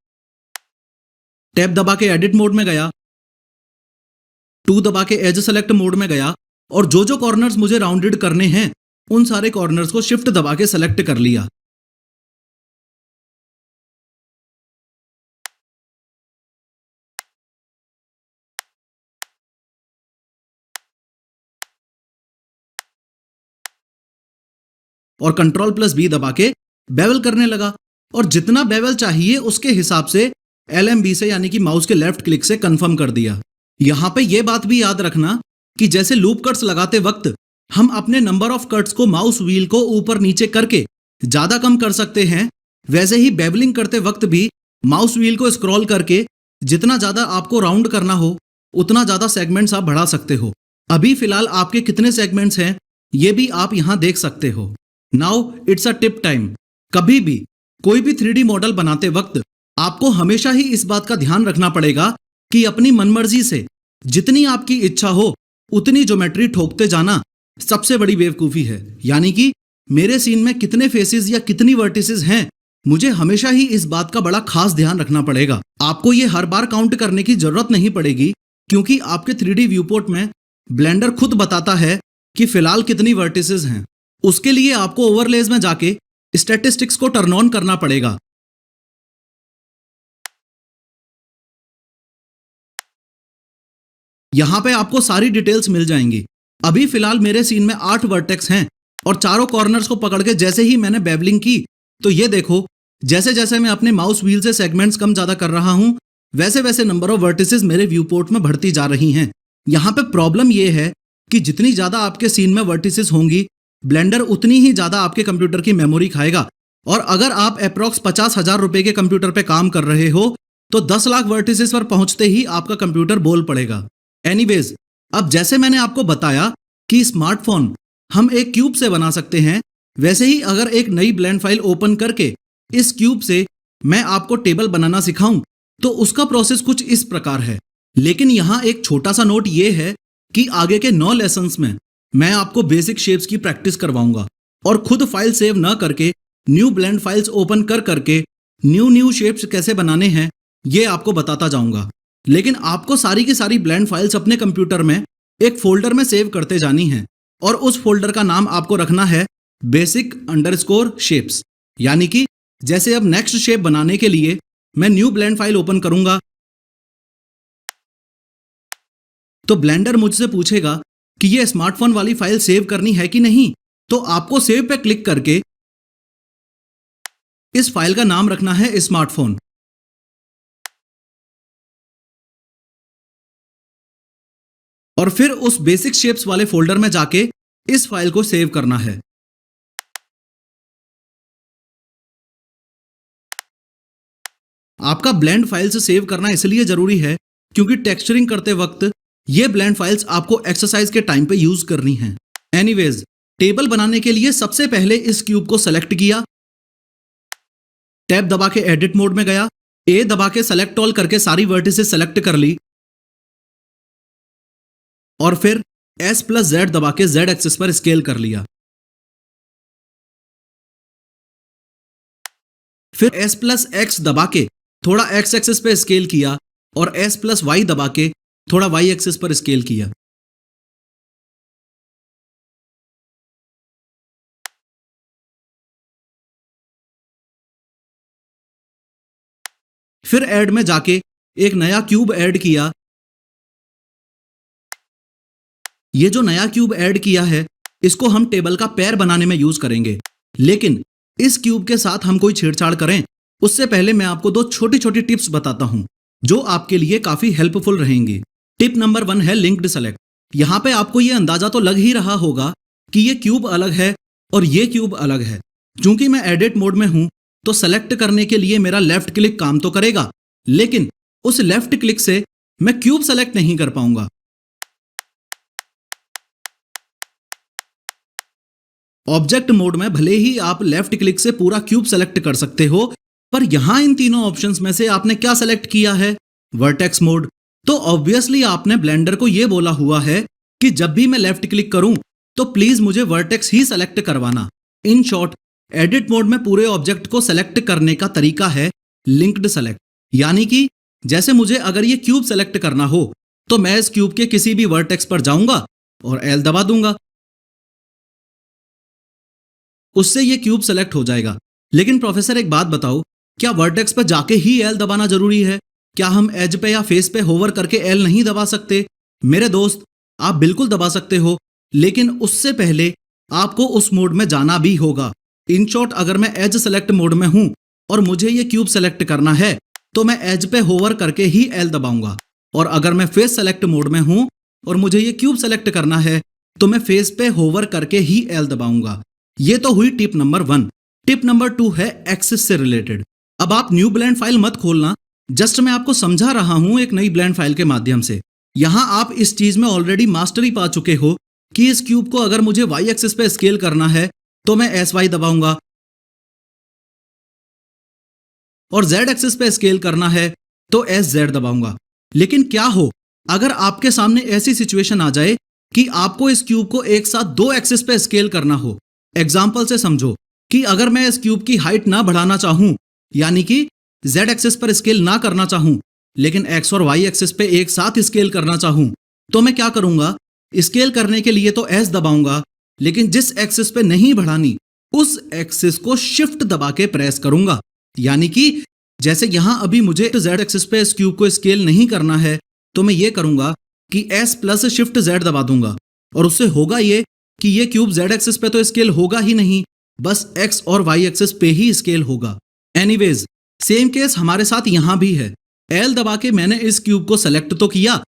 टैब दबा के एडिट मोड में गया, 2 दबा के एज सेलेक्ट मोड में गया और जो जो कॉर्नर्स मुझे राउंडेड करने हैं उन सारे कॉर्नर्स को शिफ्ट दबा के सेलेक्ट कर लिया। और Ctrl+B दबा के बेवल करने लगा और जितना बेवल चाहिए उसके हिसाब से LMB से यानी कि माउस के लेफ्ट क्लिक से कंफर्म कर दिया। यहां पे ये बात भी याद रखना कि जैसे लूप कट्स लगाते वक्त हम अपने नंबर ऑफ कट्स को माउस व्हील को ऊपर नीचे करके ज्यादा कम कर सकते हैं, वैसे ही बेवलिंग करते वक्त भी माउस व्हील को स्क्रॉल करके जितना ज्यादा आपको राउंड करना हो उतना ज्यादा सेगमेंट्स आप बढ़ा सकते हो। अभी फिलहाल आपके कितने सेगमेंट्स हैं ये भी आप यहां देख सकते हो। Now it's a tip time. कभी भी कोई भी 3D मॉडल बनाते वक्त आपको हमेशा ही इस बात का ध्यान रखना पड़ेगा कि अपनी मनमर्जी से जितनी आपकी इच्छा हो उतनी ज्योमेट्री ठोकते जाना सबसे बड़ी बेवकूफी है। यानी कि मेरे सीन में कितने फेसेस या कितनी वर्टिसेस हैं, मुझे हमेशा ही इस बात का बड़ा खास ध्यान रखना पड़ेगा। आपको ये हर बार काउंट करने की जरूरत नहीं पड़ेगी क्योंकि आपके 3D व्यूपोर्ट में ब्लेंडर खुद बताता है कि फिलहाल कितनी वर्टिसेस हैं। उसके लिए आपको ओवरलेज में जाके स्टैटिस्टिक्स को टर्न ऑन करना पड़ेगा। यहां पे आपको सारी डिटेल्स मिल जाएंगी। अभी फिलहाल मेरे सीन में 8 वर्टेक्स हैं और चारों कॉर्नर्स को पकड़ के जैसे ही मैंने बेवलिंग की तो ये देखो, जैसे जैसे मैं अपने माउस व्हील से सेगमेंट्स कम ज्यादा कर रहा हूं वैसे वैसे नंबर ऑफ वर्टिसेस मेरे व्यूपोर्ट में बढ़ती जा रही हैं। यहां पे प्रॉब्लम ये है कि जितनी ज्यादा आपके सीन में वर्टिसेस होंगी ब्लेंडर उतनी ही ज्यादा आपके कंप्यूटर की मेमोरी खाएगा। और अगर आप अप्रॉक्स 50,000 रुपए के कंप्यूटर पे काम कर रहे हो तो 10 लाख वर्टिसेस पर पहुंचते ही आपका कंप्यूटर बोल पड़ेगा। एनीवेज, अब जैसे मैंने आपको बताया कि स्मार्टफोन हम एक क्यूब से बना सकते हैं, वैसे ही अगर एक नई ब्लेंड फाइल ओपन करके इस क्यूब से मैं आपको टेबल बनाना सिखाऊं तो उसका प्रोसेस कुछ इस प्रकार है। लेकिन यहां एक छोटा सा नोट ये है कि आगे के 9 लेसन्स में मैं आपको बेसिक शेप्स की प्रैक्टिस करवाऊंगा और खुद फाइल सेव ना करके न्यू ब्लेंड फाइल्स ओपन कर करके न्यू शेप्स कैसे बनाने हैं ये आपको बताता जाऊंगा। लेकिन आपको सारी की सारी ब्लेंड फाइल्स अपने कंप्यूटर में एक फोल्डर में सेव करते जानी है और उस फोल्डर का नाम आपको रखना है basic_shapes। यानी कि जैसे अब नेक्स्ट शेप बनाने के लिए मैं न्यू ब्लेंड फाइल ओपन करूंगा तो ब्लेंडर मुझसे पूछेगा कि ये स्मार्टफोन वाली फाइल सेव करनी है कि नहीं। तो आपको सेव पे क्लिक करके इस फाइल का नाम रखना है स्मार्टफोन। और फिर उस बेसिक शेप्स वाले फोल्डर में जाके इस फाइल को सेव करना है। आपका ब्लेंड फाइल से सेव करना इसलिए जरूरी है क्योंकि टेक्सचरिंग करते वक्त ये ब्लेंड फाइल्स आपको एक्सरसाइज के टाइम पे यूज करनी है। एनीवेज, टेबल बनाने के लिए सबसे पहले इस क्यूब को सेलेक्ट किया, टैब दबा के एडिट मोड में गया, ए दबा के सेलेक्ट ऑल करके सारी वर्टिसेस सेलेक्ट कर ली और फिर S+Z दबा के Z एक्सिस पर स्केल कर लिया। फिर S+X दबा के थोड़ा X एक्सिस पे स्केल किया और S+Y दबा के थोड़ा Y एक्सिस पर स्केल किया। फिर ऐड में जाके एक नया क्यूब ऐड किया। ये जो नया क्यूब ऐड किया है इसको हम टेबल का पैर बनाने में यूज करेंगे, लेकिन इस क्यूब के साथ हम कोई छेड़छाड़ करें उससे पहले मैं आपको दो छोटी छोटी टिप्स बताता हूं जो आपके लिए काफी हेल्पफुल रहेंगी। टिप नंबर 1 है लिंक्ड सेलेक्ट। यहां पे आपको ये अंदाजा तो लग ही रहा होगा कि ये क्यूब अलग है और ये क्यूब अलग है। चूंकि मैं एडिट मोड में हूं तो सेलेक्ट करने के लिए मेरा लेफ्ट क्लिक काम तो करेगा, लेकिन उस लेफ्ट क्लिक से मैं क्यूब सेलेक्ट नहीं कर पाऊंगा। ऑब्जेक्ट मोड में भले ही आप लेफ्ट क्लिक से पूरा क्यूब सेलेक्ट कर सकते हो, पर यहां इन तीनों ऑप्शंस में से आपने क्या सेलेक्ट किया है? Vertex mode. तो ऑब्वियसली आपने ब्लेंडर को यह बोला हुआ है कि जब भी मैं लेफ्ट क्लिक करूं तो प्लीज मुझे वर्टेक्स ही सेलेक्ट करवाना। इन शॉर्ट, एडिट मोड में पूरे ऑब्जेक्ट को सेलेक्ट करने का तरीका है लिंक्ड सेलेक्ट। यानी कि जैसे मुझे अगर ये क्यूब सेलेक्ट करना हो तो मैं इस क्यूब के किसी भी वर्टेक्स पर जाऊंगा और एल दबा दूंगा, उससे ये क्यूब सेलेक्ट हो जाएगा। लेकिन प्रोफेसर एक बात बताओ, क्या वर्टेक्स पर जाके ही एल दबाना जरूरी है? क्या हम एज पे या फेस पे होवर करके एल नहीं दबा सकते? मेरे दोस्त, आप बिल्कुल दबा सकते हो, लेकिन उससे पहले आपको उस मोड में जाना भी होगा। इन शॉर्ट, अगर मैं एज सेलेक्ट मोड में हूं और मुझे ये क्यूब सेलेक्ट करना है तो मैं एज पे होवर करके ही एल दबाऊंगा, और अगर मैं फेस सेलेक्ट मोड में हूं और मुझे ये क्यूब सेलेक्ट करना है तो मैं फेस पे होवर करके ही एल दबाऊंगा। ये तो हुई टिप नंबर 1। टिप नंबर 2 है एक्सिस से रिलेटेड। अब आप न्यू ब्लेंड फाइल मत खोलना, जस्ट मैं आपको समझा रहा हूं एक नई ब्लेंड फाइल के माध्यम से। यहां आप इस चीज में ऑलरेडी मास्टरी पा चुके हो कि इस क्यूब को अगर मुझे वाई एक्सिस पे स्केल करना है तो मैं एस वाई दबाऊंगा, और जेड एक्सिस पे स्केल करना है तो एस जेड दबाऊंगा। लेकिन क्या हो अगर आपके सामने ऐसी सिचुएशन आ जाए कि आपको इस क्यूब को एक साथ दो एक्सिस पे स्केल करना हो। एग्जाम्पल से समझो कि अगर मैं इस क्यूब की हाइट ना बढ़ाना चाहूं, यानी कि जेड एक्सिस पर स्केल ना करना चाहूं, लेकिन एक्स और वाई एक्सिस पे एक साथ स्केल करना चाहूं, तो मैं क्या करूंगा? स्केल करने के लिए तो एस दबाऊंगा, लेकिन जिस एक्सिस पे नहीं बढ़ानी उस एक्सिस को शिफ्ट दबा के प्रेस करूंगा। यानी कि जैसे यहां अभी मुझे जेड एक्सिस पे इस क्यूब को स्केल नहीं करना है तो मैं ये करूंगा कि एस प्लस शिफ्ट जेड दबा दूंगा, और उससे होगा ये कि ये क्यूब जेड एक्सिस पे तो स्केल होगा ही नहीं, बस एक्स और वाई एक्सिस पे ही स्केल होगा। एनीवेज, सेम केस हमारे साथ यहां भी है। एल दबा के मैंने इस क्यूब को सेलेक्ट तो किया,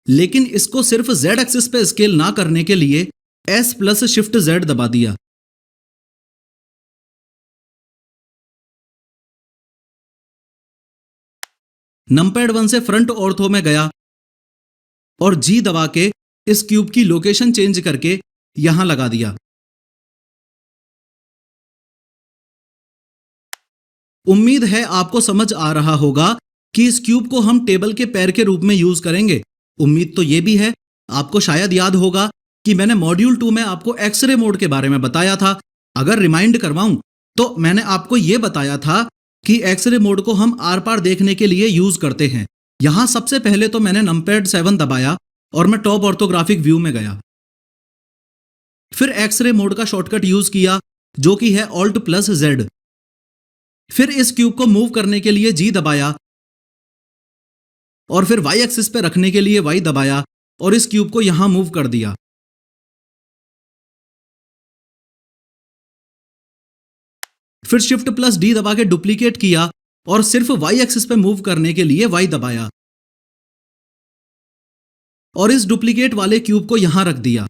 लेकिन इसको सिर्फ जेड एक्सिस पे स्केल ना करने के लिए एस प्लस शिफ्ट जेड दबा दिया। नंपैड 1 से फ्रंट ऑर्थो में गया और जी दबा के इस क्यूब की लोकेशन चेंज करके यहां लगा दिया। उम्मीद है आपको समझ आ रहा होगा कि इस क्यूब को हम टेबल के पैर के रूप में यूज करेंगे। उम्मीद तो यह भी है, आपको शायद याद होगा कि मैंने मॉड्यूल 2 में आपको एक्सरे मोड के बारे में बताया था। अगर रिमाइंड करवाऊं तो मैंने आपको यह बताया था कि एक्सरे मोड को हम आर पार देखने के लिए यूज करते हैं। यहां सबसे पहले तो मैंने नंपैड 7 दबाया और मैं टॉप ऑर्थोग्राफिक व्यू में गया। फिर एक्सरे मोड का शॉर्टकट यूज किया जो कि है ऑल्ट प्लस जेड। फिर इस क्यूब को मूव करने के लिए जी दबाया और फिर वाई एक्सिस पे रखने के लिए वाई दबाया और इस क्यूब को यहां मूव कर दिया। फिर शिफ्ट प्लस डी दबा के डुप्लीकेट किया और सिर्फ वाई एक्सिस पे मूव करने के लिए वाई दबाया और इस डुप्लीकेट वाले क्यूब को यहां रख दिया।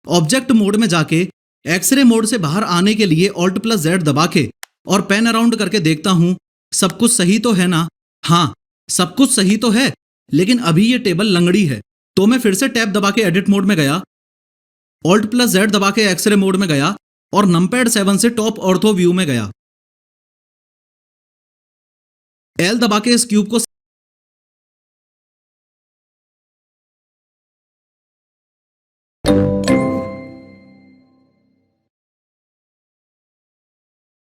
ऑब्जेक्ट मोड में जाके एक्सरे मोड से बाहर आने के लिए ऑल्ट प्लस जेड दबा के और पैन अराउंड करके देखता हूं सब कुछ सही तो है ना? हाँ, सब कुछ सही तो है, लेकिन अभी ये टेबल लंगड़ी है। तो मैं फिर से टैब दबा के एडिट मोड में गया, ऑल्ट प्लस जेड दबा के एक्सरे मोड में गया और नंपैड 7 से टॉप ऑर्थो व्यू में गया। एल दबा के इस क्यूब को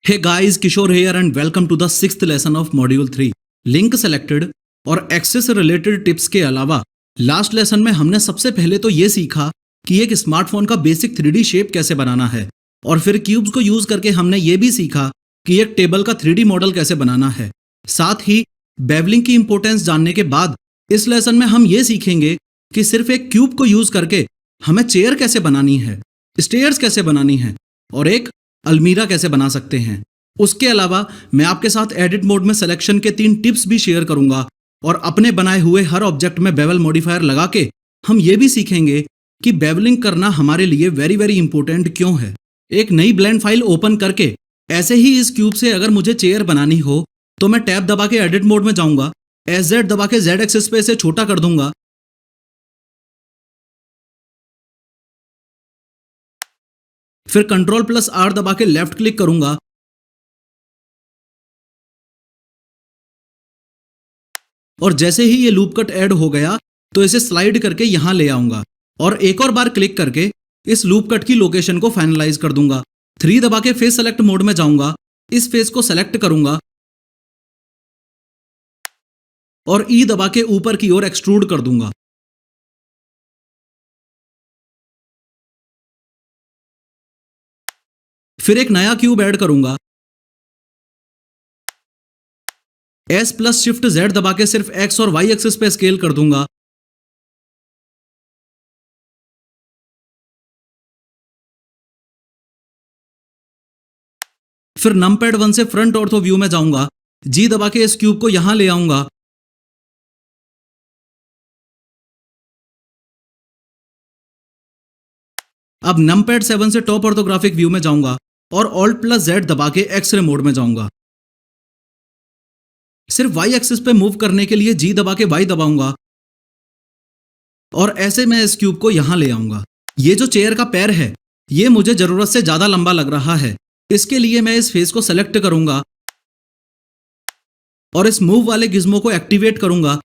hey guys, Kishore here and welcome to the 6th lesson of module 3। Link selected और एक्सेस रिलेटेड टिप्स के अलावा लास्ट लेसन में हमने सबसे पहले तो ये सीखा कि एक स्मार्टफोन का बेसिक 3D शेप कैसे बनाना है, और फिर क्यूब्स को यूज करके हमने ये भी सीखा कि एक टेबल का 3D मॉडल कैसे बनाना है। साथ ही बेवलिंग की इंपॉर्टेंस जानने के बाद इस लेसन में हम ये सीखेंगे कि सिर्फ एक क्यूब को यूज करके हमें चेयर कैसे बनानी है, स्टेयर्स कैसे बनानी है और एक अलमीरा कैसे बना सकते हैं। उसके अलावा मैं आपके साथ एडिट मोड में सिलेक्शन के 3 टिप्स भी शेयर करूंगा और अपने बनाए हुए हर ऑब्जेक्ट में बेवल मॉडिफायर लगा के हम ये भी सीखेंगे कि बेवलिंग करना हमारे लिए वेरी वेरी इंपॉर्टेंट क्यों है। एक नई ब्लेंड फाइल ओपन करके ऐसे ही इस क्यूब से अगर मुझे चेयर बनानी हो तो मैं टैब दबा के एडिट मोड में जाऊंगा, SZ दबा के Z एक्सिस पे इसे छोटा कर दूंगा, फिर Ctrl+R दबा के लेफ्ट क्लिक करूंगा और जैसे ही ये लूप कट ऐड हो गया तो इसे स्लाइड करके यहां ले आऊंगा और एक और बार क्लिक करके इस लूप कट की लोकेशन को फाइनलाइज कर दूंगा। 3 दबा के फेस सेलेक्ट मोड में जाऊंगा, इस फेस को सेलेक्ट करूंगा और E दबा के ऊपर की ओर एक्सट्रूड कर दूंगा। फिर एक नया क्यूब ऐड करूंगा, S+Shift+Z दबा के सिर्फ X और Y एक्सिस पे स्केल कर दूंगा। फिर नमपैड 1 से फ्रंट ऑर्थो व्यू में जाऊंगा, G दबा के इस क्यूब को यहां ले आऊंगा अब नमपैड 7 से टॉप ऑर्थोग्राफिक व्यू में जाऊंगा और Alt+Z दबा के एक्सरे मोड में जाऊंगा। सिर्फ Y एक्सिस पे मूव करने के लिए G दबा के Y दबाऊंगा और ऐसे मैं इस क्यूब को यहां ले आऊंगा। ये जो चेयर का पैर है ये मुझे जरूरत से ज्यादा लंबा लग रहा है, इसके लिए मैं इस फेस को सेलेक्ट करूंगा और इस मूव वाले गिज्मो को एक्टिवेट करूंगा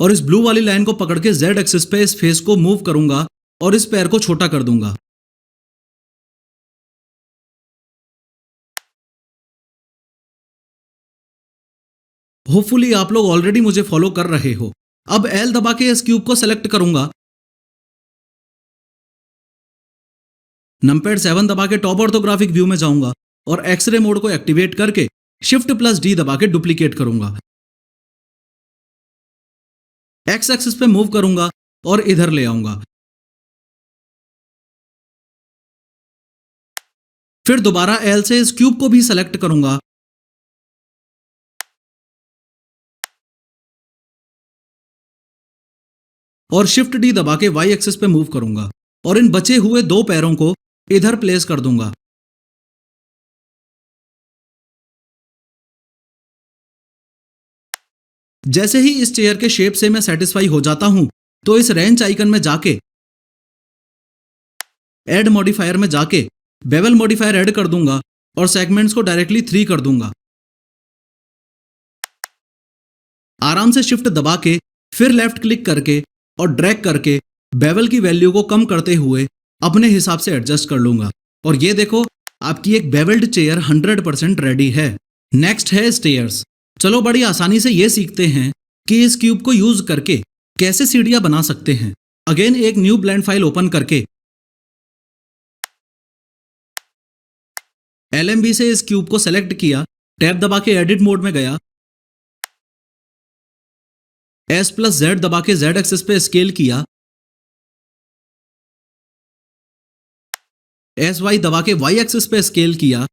और इस ब्लू वाली लाइन को पकड़ के Z एक्सिस पे इस फेस को मूव करूंगा और इस पैर को छोटा कर दूंगा। होपफुली आप लोग ऑलरेडी मुझे फॉलो कर रहे हो। अब L दबा के इस क्यूब को सेलेक्ट करूंगा, नमपैड 7 दबा के टॉप ऑर्थोग्राफिक व्यू में जाऊंगा और एक्सरे मोड को एक्टिवेट करके Shift+D दबा के डुप्लीकेट करूंगा, X एक्सिस पे मूव करूंगा और इधर ले आऊंगा। फिर दोबारा L से इस क्यूब को भी सेलेक्ट करूंगा और Shift+D दबा के Y एक्सिस पे मूव करूंगा और इन बचे हुए 2 पैरों को इधर प्लेस कर दूंगा। जैसे ही इस चेयर के शेप से मैं सेटिस्फाई हो जाता हूं तो इस रेंच आइकन में जाके ऐड मॉडिफायर में जाके बेवल मॉडिफायर ऐड कर दूंगा और सेगमेंट्स को डायरेक्टली 3 कर दूंगा। आराम से शिफ्ट दबा के फिर लेफ्ट क्लिक करके और ड्रैग करके बेवल की वैल्यू को कम करते हुए अपने हिसाब से एडजस्ट कर लूंगा और ये देखो आपकी एक बेवल्ड चेयर 100% रेडी है। नेक्स्ट है स्टेयर्स। चलो बड़ी आसानी से ये सीखते हैं कि इस क्यूब को यूज करके कैसे सीढ़ियां बना सकते हैं। अगेन एक न्यू ब्लेंड फाइल ओपन करके LMB से इस क्यूब को सेलेक्ट किया, टैब दबा के एडिट मोड में गया, S+Z दबा के Z एक्सिस पे स्केल किया, SY दबा के Y एक्सिस पे स्केल किया,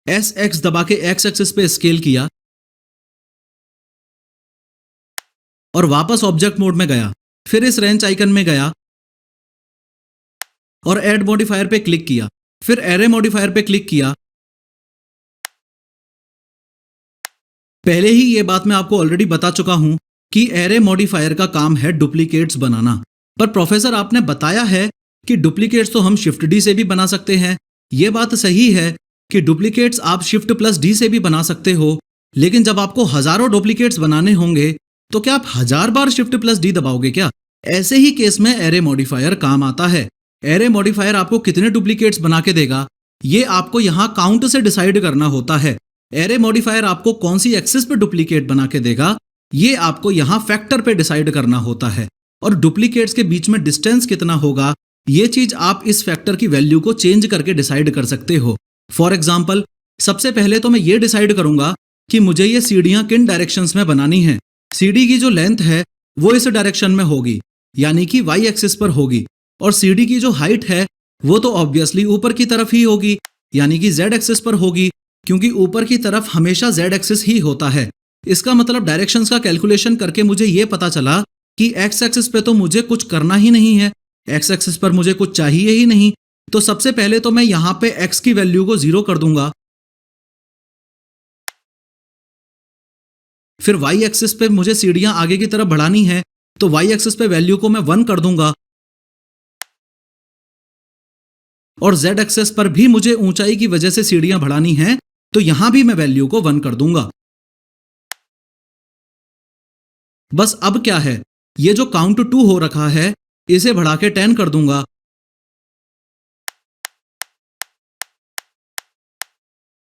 SX दबा के X एक्सिस पे स्केल किया और वापस ऑब्जेक्ट मोड में गया। फिर इस रेंच आइकन में गया और ऐड मॉडिफायर पे क्लिक किया, फिर एरे मॉडिफायर पे क्लिक किया। पहले ही ये बात मैं आपको ऑलरेडी बता चुका हूं कि एरे मॉडिफायर का काम है डुप्लीकेट्स बनाना, पर प्रोफेसर आपने बताया है कि डुप्लीकेट्स तो हम Shift+D से भी बना सकते हैं। ये बात सही है कि डुप्लीकेट्स आप Shift+D से भी बना सकते हो, लेकिन जब आपको हजारों डुप्लीकेट्स बनाने होंगे तो क्या आप 1000 बार Shift+D दबाओगे क्या? ऐसे ही केस में एरे मॉडिफायर काम आता है। एरे मॉडिफायर आपको कितने डुप्लीकेट्स बना के देगा ये आपको यहाँ काउंट से डिसाइड करना होता है। एरे मॉडिफायर आपको कौन सी एक्सिस पे डुप्लीकेट बना के देगा ये आपको यहाँ फैक्टर पे डिसाइड करना होता है और डुप्लीकेट्स के बीच में डिस्टेंस कितना होगा ये चीज आप इस फैक्टर की वैल्यू को चेंज करके डिसाइड कर सकते हो। फॉर एग्जाम्पल, सबसे पहले तो मैं ये डिसाइड करूंगा कि मुझे ये सीढ़ियां किन डायरेक्शंस में बनानी है। सीढ़ी की जो लेंथ है वो इस डायरेक्शन में होगी, यानी कि वाई एक्सिस पर होगी, और सीढ़ी की जो हाइट है वो तो ऑब्वियसली ऊपर की तरफ ही होगी, यानी कि जेड एक्सिस पर होगी, क्योंकि ऊपर की तरफ हमेशा जेड एक्सिस ही होता है। इसका मतलब डायरेक्शंस का कैलकुलेशन करके मुझे ये पता चला कि एक्स एक्सिस पे तो मुझे कुछ करना ही नहीं है, एक्स एक्सिस पर मुझे कुछ चाहिए ही नहीं। तो सबसे पहले तो मैं यहां पे एक्स की वैल्यू को 0 कर दूंगा। फिर वाई एक्सिस पे मुझे सीढ़ियां आगे की तरफ बढ़ानी है, तो वाई एक्सिस पे वैल्यू को मैं 1 कर दूंगा, और जेड एक्सिस पर भी मुझे ऊंचाई की वजह से सीढ़ियां बढ़ानी है, तो यहां भी मैं वैल्यू को 1 कर दूंगा। बस अब क्या है, ये जो काउंट 2 हो रखा है इसे बढ़ा के 10 कर दूंगा।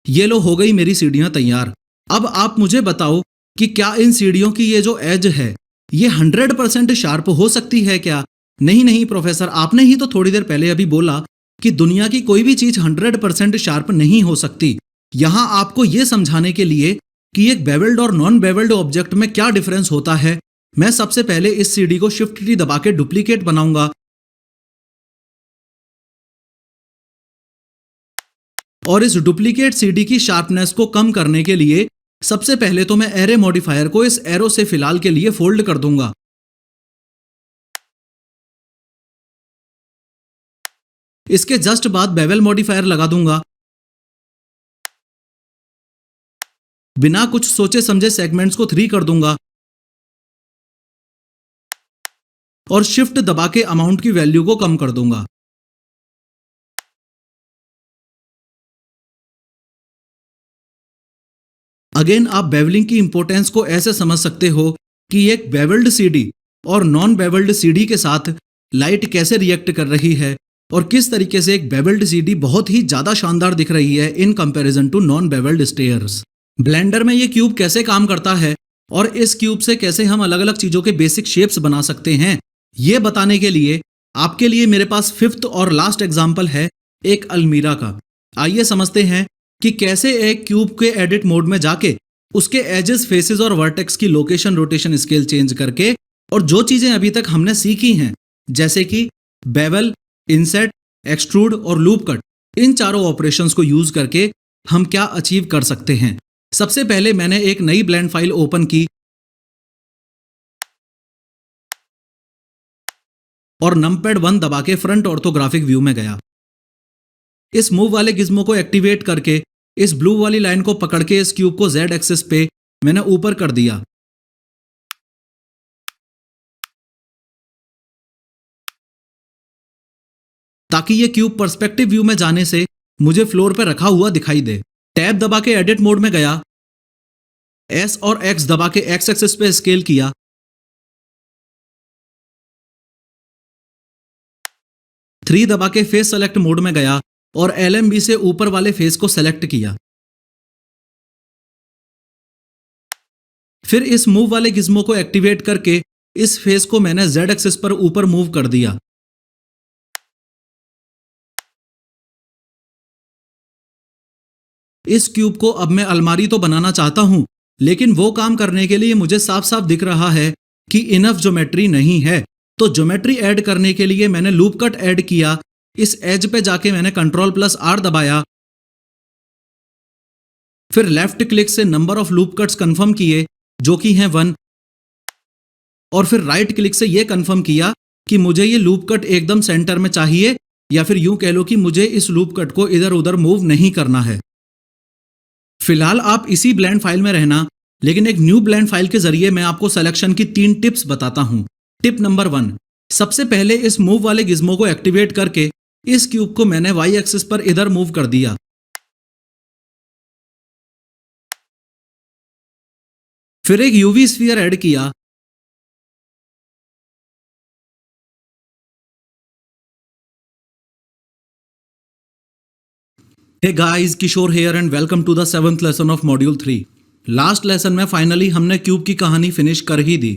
ये लो, हो गई मेरी सीढ़ियां तैयार। अब आप मुझे बताओ कि क्या इन सीढ़ियों की ये जो एज है ये 100% शार्प हो सकती है क्या? नहीं नहीं प्रोफेसर, आपने ही तो थोड़ी देर पहले अभी बोला कि दुनिया की कोई भी चीज 100% शार्प नहीं हो सकती। यहां आपको यह समझाने के लिए कि एक बेवल्ड और नॉन बेवल्ड ऑब्जेक्ट में क्या डिफरेंस होता है, मैं सबसे पहले इस सीढ़ी को शिफ्ट की दबा के डुप्लीकेट बनाऊंगा, और इस डुप्लीकेट सीढ़ी की शार्पनेस को कम करने के लिए सबसे पहले तो मैं एरे मॉडिफायर को इस एरो से फिलहाल के लिए फोल्ड कर दूंगा। इसके जस्ट बाद बेवल मॉडिफायर लगा दूंगा। बिना कुछ सोचे समझे सेगमेंट्स को 3 कर दूंगा, और शिफ्ट दबा के अमाउंट की वैल्यू को कम कर दूंगा। अगेन आप बेवलिंग की इंपॉर्टेंस को ऐसे समझ सकते हो कि एक बेवल्ड सीडी और नॉन बेवल्ड सीडी के साथ लाइट कैसे रिएक्ट कर रही है, और किस तरीके से एक बेवल्ड सीडी बहुत ही ज्यादा शानदार दिख रही है in comparison to non bevelled stairs. Blender में ये क्यूब कैसे काम करता है और इस क्यूब से कैसे हम अलग अलग चीजों के बेसिक शेप्स बना सकते हैं, ये बताने के लिए आपके लिए मेरे पास 5th और लास्ट एग्जाम्पल है एक अलमीरा का। आइए समझते हैं कि कैसे एक क्यूब के एडिट मोड में जाके उसके एजेस, फेसेस और वर्टेक्स की लोकेशन, रोटेशन, स्केल चेंज करके, और जो चीजें अभी तक हमने सीखी हैं जैसे कि बेवल, इंसेट, एक्सट्रूड और लूप कट, इन चारों ऑपरेशंस को यूज करके हम क्या अचीव कर सकते हैं। सबसे पहले मैंने एक नई ब्लेंड फाइल ओपन की और नंपैड 1 दबा के फ्रंट ऑर्थोग्राफिक व्यू में गया। इस मूव वाले गिज्मो को एक्टिवेट करके इस ब्लू वाली लाइन को पकड़ के इस क्यूब को जेड एक्सिस पे मैंने ऊपर कर दिया। ताकि ये क्यूब पर्सपेक्टिव व्यू में जाने से मुझे फ्लोर पर रखा हुआ दिखाई दे। टैब दबा के एडिट मोड में गया, एस और एक्स दबा के एक्स एक्सिस पे स्केल किया, थ्री दबा के फेस सेलेक्ट मोड में गया और LMB से ऊपर वाले फेस को सेलेक्ट किया। फिर इस मूव वाले गिज्मो को एक्टिवेट करके इस फेस को मैंने जेड एक्सिस पर ऊपर मूव कर दिया। इस क्यूब को अब मैं अलमारी तो बनाना चाहता हूं, लेकिन वो काम करने के लिए मुझे साफ साफ दिख रहा है कि इनफ ज्योमेट्री नहीं है। तो ज्योमेट्री ऐड करने के लिए मैंने लूप कट ऐड किया। इस एज पे जाके मैंने Ctrl+R दबाया, फिर लेफ्ट क्लिक से number of loop cuts confirm किए जो कि हैं 1, और फिर राइट क्लिक से यह कंफर्म किया कि मुझे ये लूप कट एकदम सेंटर में चाहिए, या फिर यूं कह लो कि मुझे इस लूप कट को इधर उधर मूव नहीं करना है। फिलहाल आप इसी ब्लेंड फाइल में रहना, लेकिन एक न्यू ब्लेंड फाइल के जरिए मैं आपको सिलेक्शन की 3 टिप्स बताता हूं। टिप नंबर 1, सबसे पहले इस मूव वाले गिज्मो को एक्टिवेट करके इस क्यूब को मैंने वाई एक्सिस पर इधर मूव कर दिया। फिर एक यूवी स्फीयर ऐड किया, hey guys, Kishore here and welcome to the 7th lesson of module 3। Last lesson में फाइनली हमने क्यूब की कहानी फिनिश कर ही दी।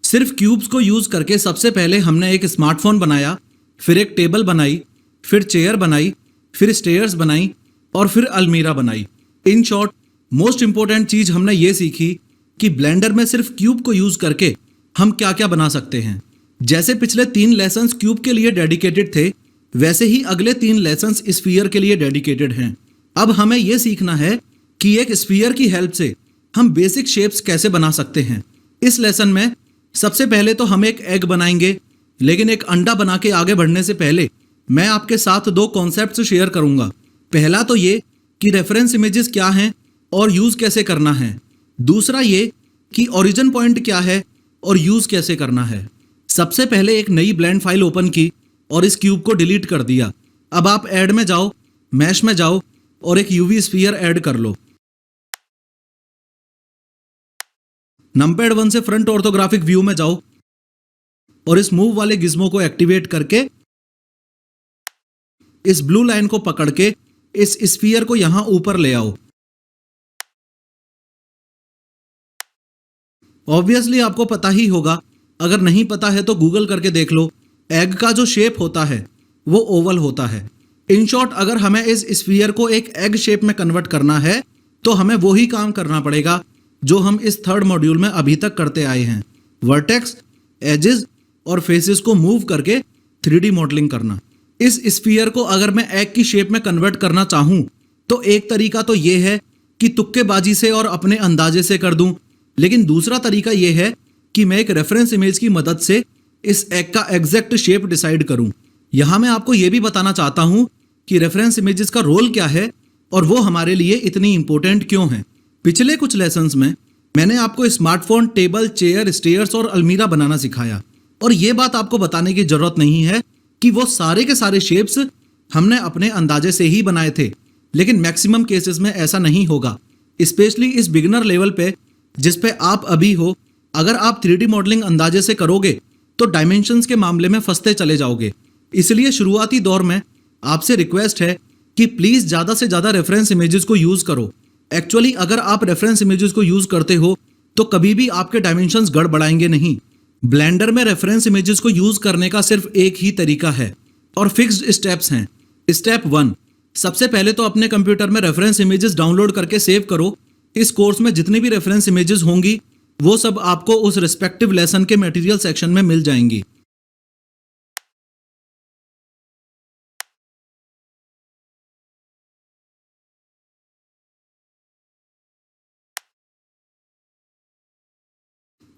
सिर्फ क्यूब्स को यूज करके सबसे पहले हमने एक स्मार्टफोन बनाया, फिर एक टेबल बनाई, फिर चेयर बनाई, फिर स्टेयर्स बनाई और फिर अलमीरा बनाई। इन शॉर्ट, मोस्ट इंपॉर्टेंट चीज हमने ये सीखी कि ब्लेंडर में सिर्फ क्यूब को यूज करके हम क्या क्या बना सकते हैं। जैसे पिछले 3 लेसन्स क्यूब के लिए डेडिकेटेड थे, वैसे ही अगले 3 लेसन्स स्फीयर के लिए डेडिकेटेड हैं। अब हमें यह सीखना है कि एक स्फीयर की हेल्प से हम बेसिक शेप्स कैसे बना सकते हैं। इस लेसन में सबसे पहले तो हम एक एग बनाएंगे, लेकिन एक अंडा बना के आगे बढ़ने से पहले मैं आपके साथ 2 कॉन्सेप्ट्स शेयर करूंगा। पहला तो ये कि रेफरेंस इमेजेस क्या हैं और यूज कैसे करना है। दूसरा ये कि ओरिजिन पॉइंट क्या है और यूज कैसे करना है। सबसे पहले एक नई ब्लेंड फाइल ओपन की और इस क्यूब को डिलीट कर दिया। अब आप ऐड में जाओ, मैश में जाओ और एक यूवी स्फीयर ऐड कर लो। नंपैड 1 से फ्रंट ऑर्थोग्राफिक व्यू में जाओ और इस मूव वाले गिज्मो को एक्टिवेट करके इस ब्लू लाइन को पकड़ के इस स्फीयर को यहां ऊपर ले आओ। ऑब्वियसली आपको पता ही होगा, अगर नहीं पता है तो गूगल करके देख लो। एग का जो शेप होता है वो ओवल होता है। इन शॉर्ट, अगर हमें इस स्फीयर को एक एग शेप में कन्वर्ट करना है तो हमें वही काम करना पड़ेगा जो हम इस थर्ड मॉड्यूल में अभी तक करते आए हैं। वर्टेक्स, एजेस और फेसेस को मूव करके 3D मॉडलिंग करना। इस स्फीयर को अगर मैं एग की शेप में कन्वर्ट करना चाहूं तो एक तरीका तो यह है कि तुक्केबाजी से और अपने अंदाजे से कर दूं, लेकिन दूसरा तरीका यह है कि मैं एक रेफरेंस इमेज की मदद से इस एग का एग्जैक्ट शेप डिसाइड करूं। यहां मैं आपको यह भी बताना चाहता हूं कि रेफरेंस इमेजेस का रोल क्या है और वो हमारे लिए इतनी इंपॉर्टेंट क्यों है। पिछले कुछ लेसन्स में मैंने आपको स्मार्टफोन, टेबल, चेयर, स्टेयर्स और अलमीरा बनाना सिखाया, और यह बात आपको बताने की जरूरत नहीं है कि वो सारे के सारे शेप्स हमने अपने अंदाजे से ही बनाए थे। लेकिन मैक्सिमम केसेस में ऐसा नहीं होगा, स्पेशली इस बिगिनर लेवल पे जिस पे आप अभी हो। अगर आप 3D मॉडलिंग अंदाजे से करोगे तो डायमेंशंस के मामले में फंसते चले जाओगे। इसलिए शुरुआती दौर में आपसे रिक्वेस्ट है कि प्लीज ज्यादा से ज्यादा रेफरेंस इमेजेस को यूज करो। एक्चुअली अगर आप रेफरेंस इमेजेस को यूज करते हो तो कभी भी आपके डायमेंशंस गड़बड़ाएंगे नहीं। ब्लेंडर में रेफरेंस इमेजेस को यूज करने का सिर्फ एक ही तरीका है और फिक्स्ड स्टेप्स हैं। स्टेप 1, सबसे पहले तो अपने कंप्यूटर में रेफरेंस इमेजेस डाउनलोड करके सेव करो। इस कोर्स में जितनी भी रेफरेंस इमेजेस होंगी वो सब आपको उस रिस्पेक्टिव लेसन के मटेरियल सेक्शन में मिल जाएंगी।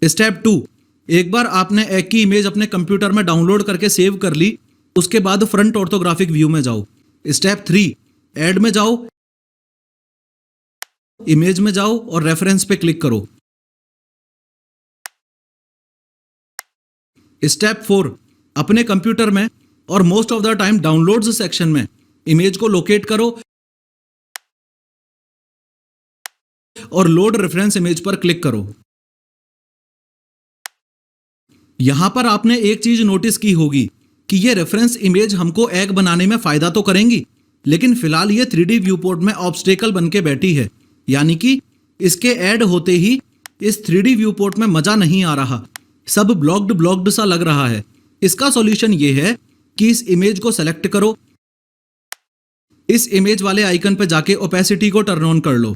स्टेप 2, एक बार आपने एग की इमेज अपने कंप्यूटर में डाउनलोड करके सेव कर ली, उसके बाद फ्रंट ऑर्थोग्राफिक व्यू में जाओ। स्टेप 3, ऐड में जाओ, इमेज में जाओ और रेफरेंस पे क्लिक करो। स्टेप 4, अपने कंप्यूटर में और most of the time downloads section में इमेज को लोकेट करो और लोड रेफरेंस इमेज पर क्लिक करो। यहां पर आपने एक चीज नोटिस की होगी कि ये रेफरेंस इमेज हमको एग बनाने में फायदा तो करेंगी, लेकिन फिलहाल ये 3D व्यू पोर्ट में ऑब्स्टेकल बन के बैठी है। यानी कि इसके ऐड होते ही इस 3D व्यू पोर्ट में मजा नहीं आ रहा, सब ब्लॉक्ड सा लग रहा है। इसका सॉल्यूशन ये है कि इस इमेज को सेलेक्ट करो, इस इमेज वाले आइकन पे जाके ओपेसिटी को टर्न ऑन कर लो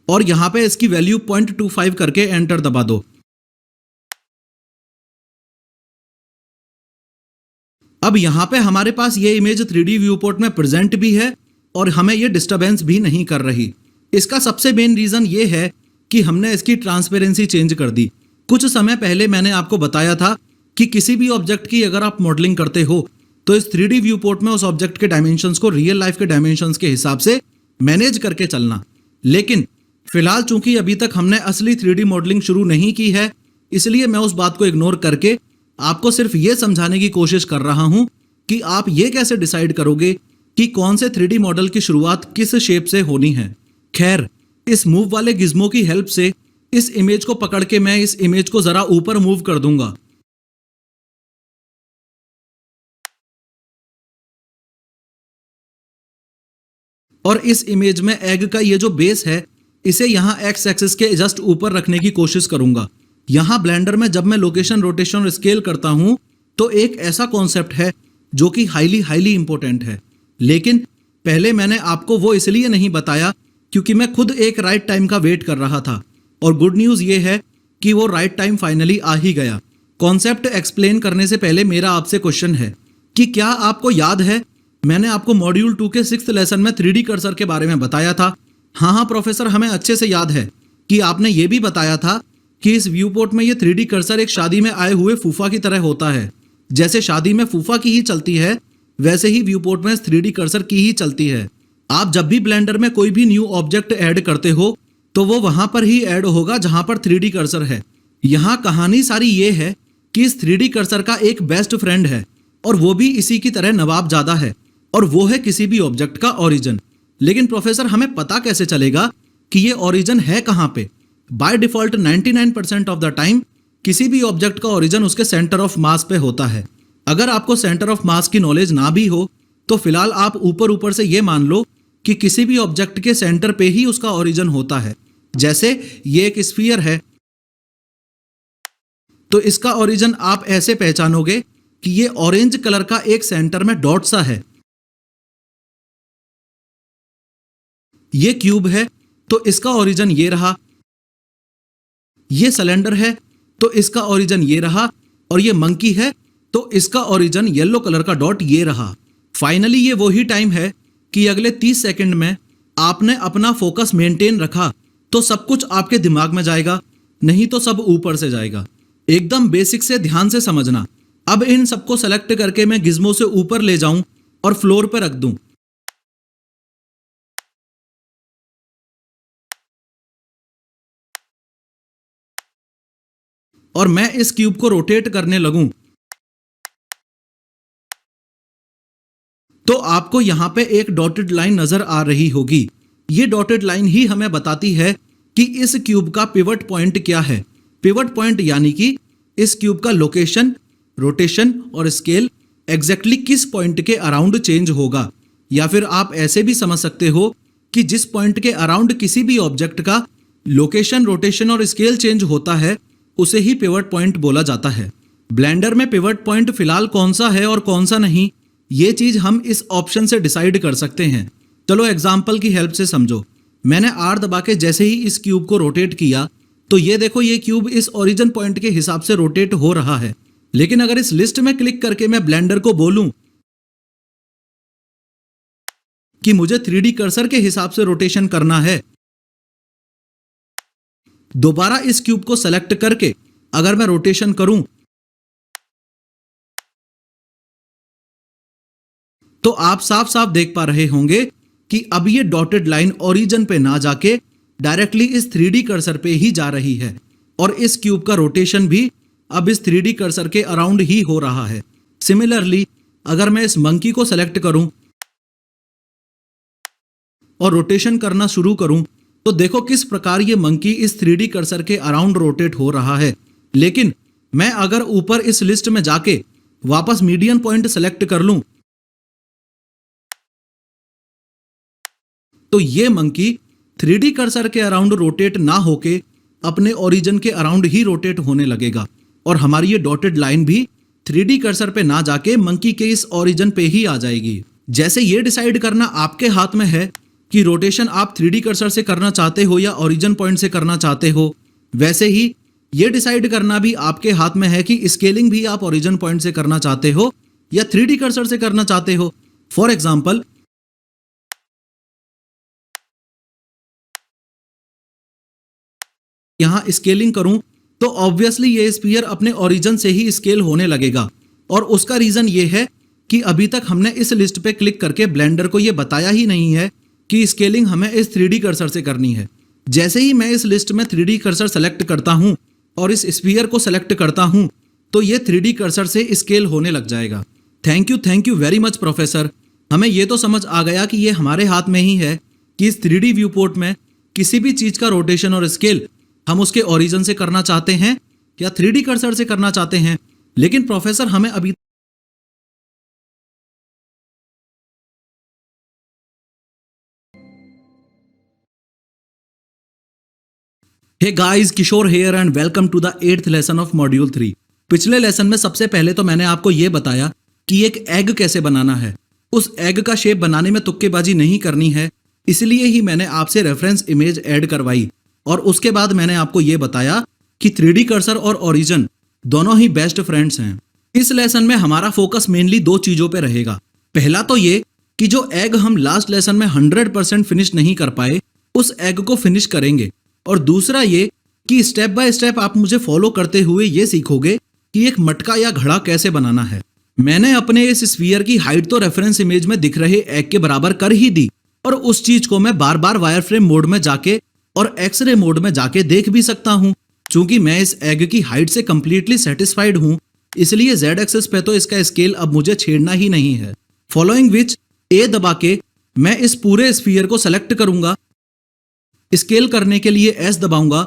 और यहां पे इसकी वैल्यू 0.25 करके एंटर दबा दो। अब यहां पे हमारे पास ये इमेज 3D व्यू पोर्ट में प्रेजेंट भी है और हमें ये डिस्टरबेंस भी नहीं कर रही। इसका सबसे मेन रीजन ये है कि हमने इसकी ट्रांसपेरेंसी चेंज कर दी। कुछ समय पहले मैंने आपको बताया था कि किसी भी ऑब्जेक्ट की अगर आप मॉडलिंग करते हो तो इस 3D व्यू पोर्ट में उस ऑब्जेक्ट के डायमेंशंस को रियल लाइफ के डायमेंशंस के हिसाब से मैनेज करके चलना। लेकिन फिलहाल चूंकि अभी तक हमने असली 3D मॉडलिंग शुरू नहीं की है, इसलिए मैं उस बात को इग्नोर करके आपको सिर्फ ये समझाने की कोशिश कर रहा हूं कि आप ये कैसे डिसाइड करोगे कि कौन से 3D मॉडल की शुरुआत किस शेप से होनी है। खैर, इस मूव वाले गिज्मो की हेल्प से इस इमेज को पकड़ के मैं इस इमेज को जरा ऊपर मूव कर दूंगा। और इस इमेज में एग का ये जो बेस है इसे यहां एक्स एक्सिस के जस्ट ऊपर रखने की कोशिश करूंगा। यहाँ ब्लेंडर में जब मैं लोकेशन, रोटेशन और स्केल करता हूँ तो एक ऐसा कॉन्सेप्ट है जो कि हाईली हाईली इंपॉर्टेंट है, लेकिन पहले मैंने आपको वो इसलिए नहीं बताया क्योंकि मैं खुद एक राइट टाइम का वेट कर रहा था। और गुड न्यूज़ ये है कि वो राइट टाइम फाइनली आ ही गया। कॉन्सेप्ट एक्सप्लेन करने से पहले मेरा आपसे क्वेश्चन है कि क्या आपको याद है मैंने आपको मॉड्यूल 2 के 6th लेसन में 3D कर्सर के बारे में बताया था? हाँ प्रोफेसर, हमें अच्छे से याद है कि आपने ये भी बताया था कि इस व्यू पोर्ट में ये 3D कर्सर एक शादी में आए हुए फूफा की तरह होता है। जैसे शादी में फूफा की ही चलती है वैसे ही व्यू पोर्ट में 3D कर्सर की ही चलती है। आप जब भी ब्लेंडर में कोई भी न्यू ऑब्जेक्ट ऐड करते हो तो वो वहां पर ही ऐड होगा जहां पर 3D कर्सर है। यहाँ कहानी सारी ये है कि इस 3D कर्सर का एक बेस्ट फ्रेंड है और वो भी इसी की तरह नवाबजादा है, और वो है किसी भी ऑब्जेक्ट का ओरिजिन। लेकिन प्रोफेसर, हमें पता कैसे चलेगा कि ये ओरिजिन है कहां पे? By default 99% of the time किसी भी ऑब्जेक्ट का ओरिजिन उसके सेंटर ऑफ मास पे होता है। अगर आपको सेंटर ऑफ मास की नॉलेज ना भी हो तो फिलहाल आप ऊपर ऊपर से ये मान लो कि किसी भी ऑब्जेक्ट के सेंटर पे ही उसका ओरिजिन होता है। जैसे ये एक स्फीयर है तो इसका ओरिजिन आप ऐसे पहचानोगे कि ये ऑरेंज कलर का एक सेंटर में डॉट सा है। ये क्यूब है तो इसका ओरिजिन ये रहा। ये सिलेंडर है तो इसका ओरिजिन ये रहा, और ये मंकी है तो इसका ओरिजिन येलो कलर का डॉट ये रहा। फाइनली ये वही टाइम है कि अगले 30 सेकंड में आपने अपना फोकस मेंटेन रखा तो सब कुछ आपके दिमाग में जाएगा, नहीं तो सब ऊपर से जाएगा। एकदम बेसिक से ध्यान से समझना। अब इन सबको सेलेक्ट करके मैं गिज्मो से ऊपर ले जाऊं और फ्लोर पर रख दूं। और मैं इस क्यूब को रोटेट करने लगूं तो आपको यहां पे एक डॉटेड लाइन नजर आ रही होगी। ये डॉटेड लाइन ही हमें बताती है कि इस क्यूब का पिवट पॉइंट क्या है। पिवट पॉइंट यानी कि इस क्यूब का लोकेशन, रोटेशन और स्केल एग्जैक्टली किस पॉइंट के अराउंड चेंज होगा। या फिर आप ऐसे भी समझ सकते हो कि जिस पॉइंट के अराउंड किसी भी ऑब्जेक्ट का लोकेशन, रोटेशन और स्केल चेंज होता है उसे ही पिवट पॉइंट बोला जाता है। ब्लेंडर में पिवट पॉइंट फिलहाल कौन सा है और कौन सा नहीं, ये चीज हम इस ऑप्शन से डिसाइड कर सकते हैं। चलो एग्जाम्पल की हेल्प से समझो। मैंने आर दबा के जैसे ही इस क्यूब को रोटेट किया तो ये देखो ये क्यूब इस ओरिजिन पॉइंट के हिसाब से रोटेट हो रहा है। लेकिन अगर इस लिस्ट में क्लिक करके मैं ब्लेंडर को बोलूं कि मुझे 3D कर्सर के हिसाब से रोटेशन करना है, दोबारा इस क्यूब को सेलेक्ट करके अगर मैं रोटेशन करूं तो आप साफ साफ देख पा रहे होंगे कि अब ये डॉटेड लाइन ओरिजिन पे ना जाके डायरेक्टली इस 3D कर्सर पे ही जा रही है, और इस क्यूब का रोटेशन भी अब इस 3D कर्सर के अराउंड ही हो रहा है। सिमिलरली अगर मैं इस मंकी को सेलेक्ट करूं और रोटेशन करना शुरू करूं तो देखो किस प्रकार ये मंकी इस 3D कर्सर के अराउंड रोटेट हो रहा है। लेकिन मैं अगर ऊपर इस लिस्ट में जाके वापस मीडियन पॉइंट सेलेक्ट कर लूं तो ये मंकी 3D कर्सर के अराउंड रोटेट ना होके अपने ओरिजिन के अराउंड ही रोटेट होने लगेगा, और हमारी ये डॉटेड लाइन भी 3D कर्सर पे ना जाके मंकी के इस ओरिजिन पे ही आ जाएगी। जैसे ये डिसाइड करना आपके हाथ में है कि रोटेशन आप 3D कर्सर से करना चाहते हो या ओरिजिन पॉइंट से करना चाहते हो, वैसे ही ये डिसाइड करना भी आपके हाथ में है कि स्केलिंग भी आप ओरिजिन पॉइंट से करना चाहते हो या 3D कर्सर से करना चाहते हो। फॉर एग्जाम्पल यहां स्केलिंग करूं तो ऑब्वियसली ये स्फीयर अपने ओरिजिन से ही स्केल होने लगेगा, और उसका रीजन ये है कि अभी तक हमने इस लिस्ट पे क्लिक करके ब्लेंडर को ये बताया ही नहीं है कि स्केलिंग हमें इस 3D कर्सर से करनी है। जैसे ही मैं इस लिस्ट में 3D कर्सर सेलेक्ट करता हूं और इस स्फीयर को सेलेक्ट करता हूं तो ये 3D कर्सर से स्केल होने लग जाएगा। Thank you very much professor. हमें ये तो समझ आ गया कि ये हमारे हाथ में ही है कि इस 3D व्यू पोर्ट में किसी भी चीज का रोटेशन और स्केल हम उसके ओरिजिन से करना चाहते हैं या 3D कर्सर से करना चाहते हैं। लेकिन प्रोफेसर हमें अभी hey guys, Kishore here and welcome to the 8th lesson of module 3। पिछले लेसन में सबसे पहले तो मैंने आपको ये बताया कि एक एग कैसे बनाना है। उस एग का शेप बनाने में तुक्केबाजी नहीं करनी है, इसलिए ही मैंने आपसे रेफरेंस इमेज ऐड करवाई। और उसके बाद मैंने आपको ये बताया कि 3D कर्सर और ओरिजिन दोनों ही बेस्ट फ्रेंड्स हैं। इस लेसन में हमारा फोकस मेनली दो चीजों पे रहेगा। पहला तो ये कि जो एग हम लास्ट लेसन में 100% फिनिश नहीं कर पाए, उस एग को फिनिश करेंगे। और दूसरा ये कि स्टेप बाय स्टेप आप मुझे फॉलो करते हुए ये सीखोगे कि एक मटका या घड़ा कैसे बनाना है। मैंने अपने इस स्फीयर की हाइट तो रेफरेंस इमेज में दिख रहे एग के बराबर कर ही दी, और उस चीज को मैं बार बार वायर फ्रेम मोड में जाके और एक्सरे मोड में जाके देख भी सकता हूं। चूंकि मैं इस एग की हाइट से कंप्लीटली सेटिस्फाइड हूं, इसलिए जेड एक्सेस पे तो इसका स्केल अब मुझे छेड़ना ही नहीं है। फॉलोइंग विच ए दबा के मैं इस पूरे स्फीयर को सेलेक्ट करूंगा। स्केल करने के लिए एस दबाऊंगा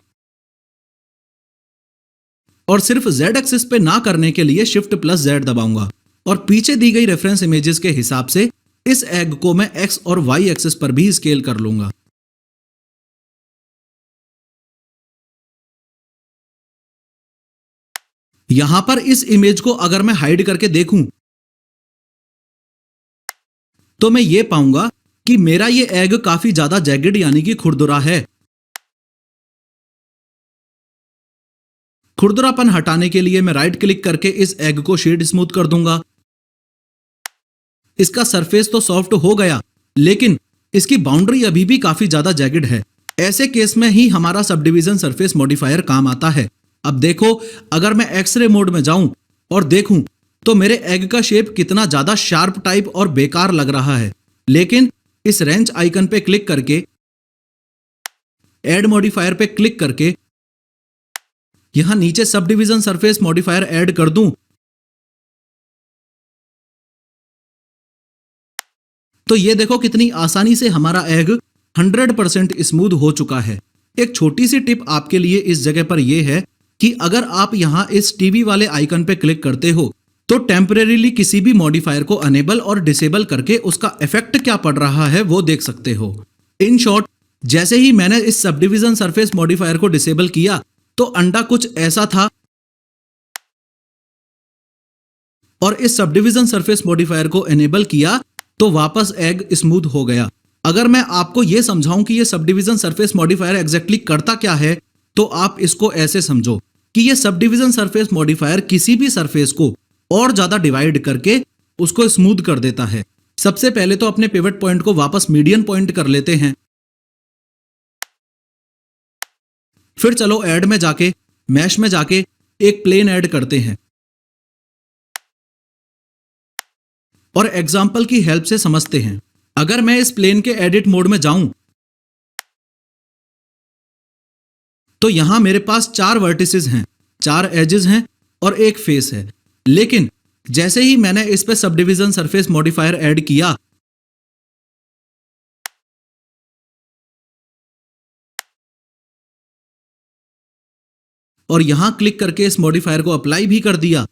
और सिर्फ जेड एक्सिस पे ना करने के लिए शिफ्ट प्लस जेड दबाऊंगा। और पीछे दी गई रेफरेंस इमेजेस के हिसाब से इस एग को मैं एक्स और वाई एक्सिस पर भी स्केल कर लूंगा। यहां पर इस इमेज को अगर मैं हाइड करके देखूं तो मैं ये पाऊंगा कि मेरा ये एग काफी ज्यादा जैगेड यानी कि खुरदुरा है। खुरदुरापन हटाने के लिए मैं राइट क्लिक करके इस एग को शेड स्मूथ कर दूंगा। इसका सरफेस तो सॉफ्ट हो गया, लेकिन इसकी बाउंड्री अभी भी काफी ज्यादा जैगेड है। ऐसे केस में ही हमारा सब डिवीजन सरफेस मॉडिफायर काम आता है। अब देखो, अगर मैं एक्सरे मोड में जाऊं और देखूं तो मेरे एग का शेप कितना ज्यादा शार्प टाइप और बेकार लग रहा है। लेकिन इस रेंच आइकन पे क्लिक करके, ऐड मॉडिफायर पे क्लिक करके यहां नीचे sub division surface modifier add कर दूं तो ये देखो कितनी आसानी से हमारा एग 100% स्मूथ हो चुका है। एक छोटी सी टिप आपके लिए इस जगह पर यह है कि अगर आप यहां इस टीवी वाले आइकन पे क्लिक करते हो तो टेम्परेरीली किसी भी मॉडिफायर को अनेबल और डिसेबल करके उसका इफेक्ट क्या पड़ रहा है वो देख सकते हो। इन शॉर्ट, जैसे ही मैंने इस सब डिवीजन सरफेस मॉडिफायर को डिसेबल किया तो अंडा कुछ ऐसा था, और इस सब डिवीजन सरफेस मॉडिफायर को एनेबल किया तो वापस एग स्मूथ हो गया। अगर मैं आपको यह समझाऊं कि यह sub division surface modifier exactly करता क्या है, तो आप इसको ऐसे समझो कि यह सब डिवीजन सरफेस मॉडिफायर किसी भी सरफेस को और ज्यादा डिवाइड करके उसको स्मूथ कर देता है। सबसे पहले तो अपने पिवट पॉइंट को वापस मीडियन पॉइंट कर लेते हैं। फिर चलो ऐड में जाके, मैश में जाके एक प्लेन ऐड करते हैं और एग्जाम्पल की हेल्प से समझते हैं। अगर मैं इस प्लेन के एडिट मोड में जाऊं तो यहां मेरे पास 4 वर्टिसेस हैं, 4 एजेस हैं और एक फेस है। लेकिन जैसे ही मैंने इस पे sub division surface modifier add किया और यहां क्लिक करके इस मॉडिफायर को अप्लाई भी कर दिया,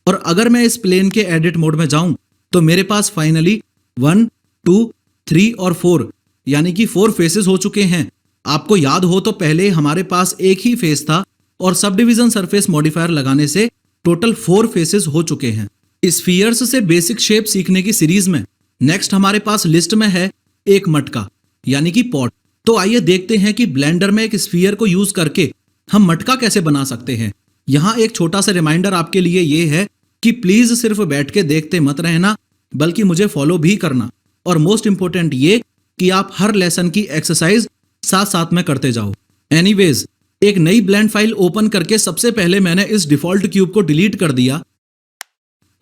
और अगर मैं इस प्लेन के एडिट मोड में जाऊं तो मेरे पास फाइनली 1, 2, 3 और 4 यानी कि 4 फेसेस हो चुके हैं। आपको याद हो तो पहले हमारे पास एक ही फेस था और सब डिवीजन सरफेस मॉडिफायर लगाने से टोटल 4 फेसेस हो चुके हैं। स्फीयर्स से बेसिक शेप सीखने की सीरीज में नेक्स्ट हमारे पास लिस्ट में है एक मटका यानी कि पॉट। तो आइए देखते हैं कि ब्लेंडर में एक स्फीयर को यूज करके हम मटका कैसे बना सकते हैं। यहां एक छोटा सा रिमाइंडर आपके लिए यह है कि प्लीज सिर्फ बैठ के देखते मत रहना, बल्कि मुझे फॉलो भी करना। और मोस्ट इंपोर्टेंट ये कि आप हर लेसन की एक्सरसाइज साथ साथ में करते जाओ। एनीवेज, एक नई ब्लेंड फाइल ओपन करके सबसे पहले मैंने इस डिफॉल्ट क्यूब को डिलीट कर दिया।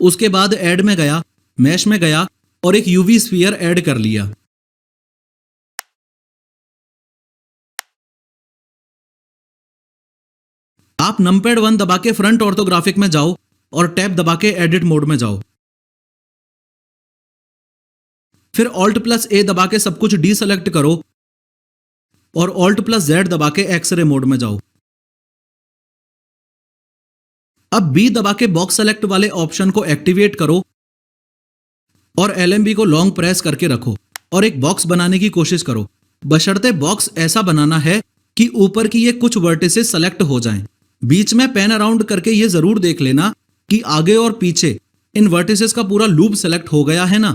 उसके बाद ऐड में गया, मैश में गया और एक यूवी स्फीयर ऐड कर लिया। आप नंपैड 1 दबा के फ्रंट ऑर्थोग्राफिक में जाओ और टैब दबा के एडिट मोड में जाओ। फिर ऑल्ट प्लस ए दबा के सब कुछ डीसेलेक्ट करो और ऑल्ट प्लस जेड दबा के एक्सरे मोड में जाओ। अब बी दबा के बॉक्स सेलेक्ट वाले ऑप्शन को एक्टिवेट करो और LMB को लॉन्ग प्रेस करके रखो और एक बॉक्स बनाने की कोशिश करो। बशर्ते बॉक्स ऐसा बनाना है कि ऊपर की ये कुछ वर्टिसेस सेलेक्ट हो जाएं। बीच में पैन अराउंड करके ये जरूर देख लेना कि आगे और पीछे इन वर्टिसेस का पूरा लूप सेलेक्ट हो गया है ना।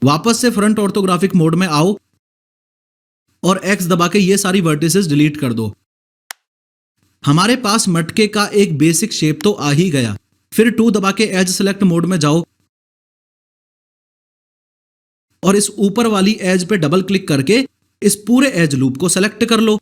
वापस से फ्रंट ऑर्थोग्राफिक मोड में आओ और एक्स दबा के ये सारी वर्टिसेस डिलीट कर दो। हमारे पास मटके का एक बेसिक शेप तो आ ही गया। फिर 2 दबा के एज सेलेक्ट मोड में जाओ और इस ऊपर वाली एज पे डबल क्लिक करके इस पूरे एज लूप को सेलेक्ट कर लो।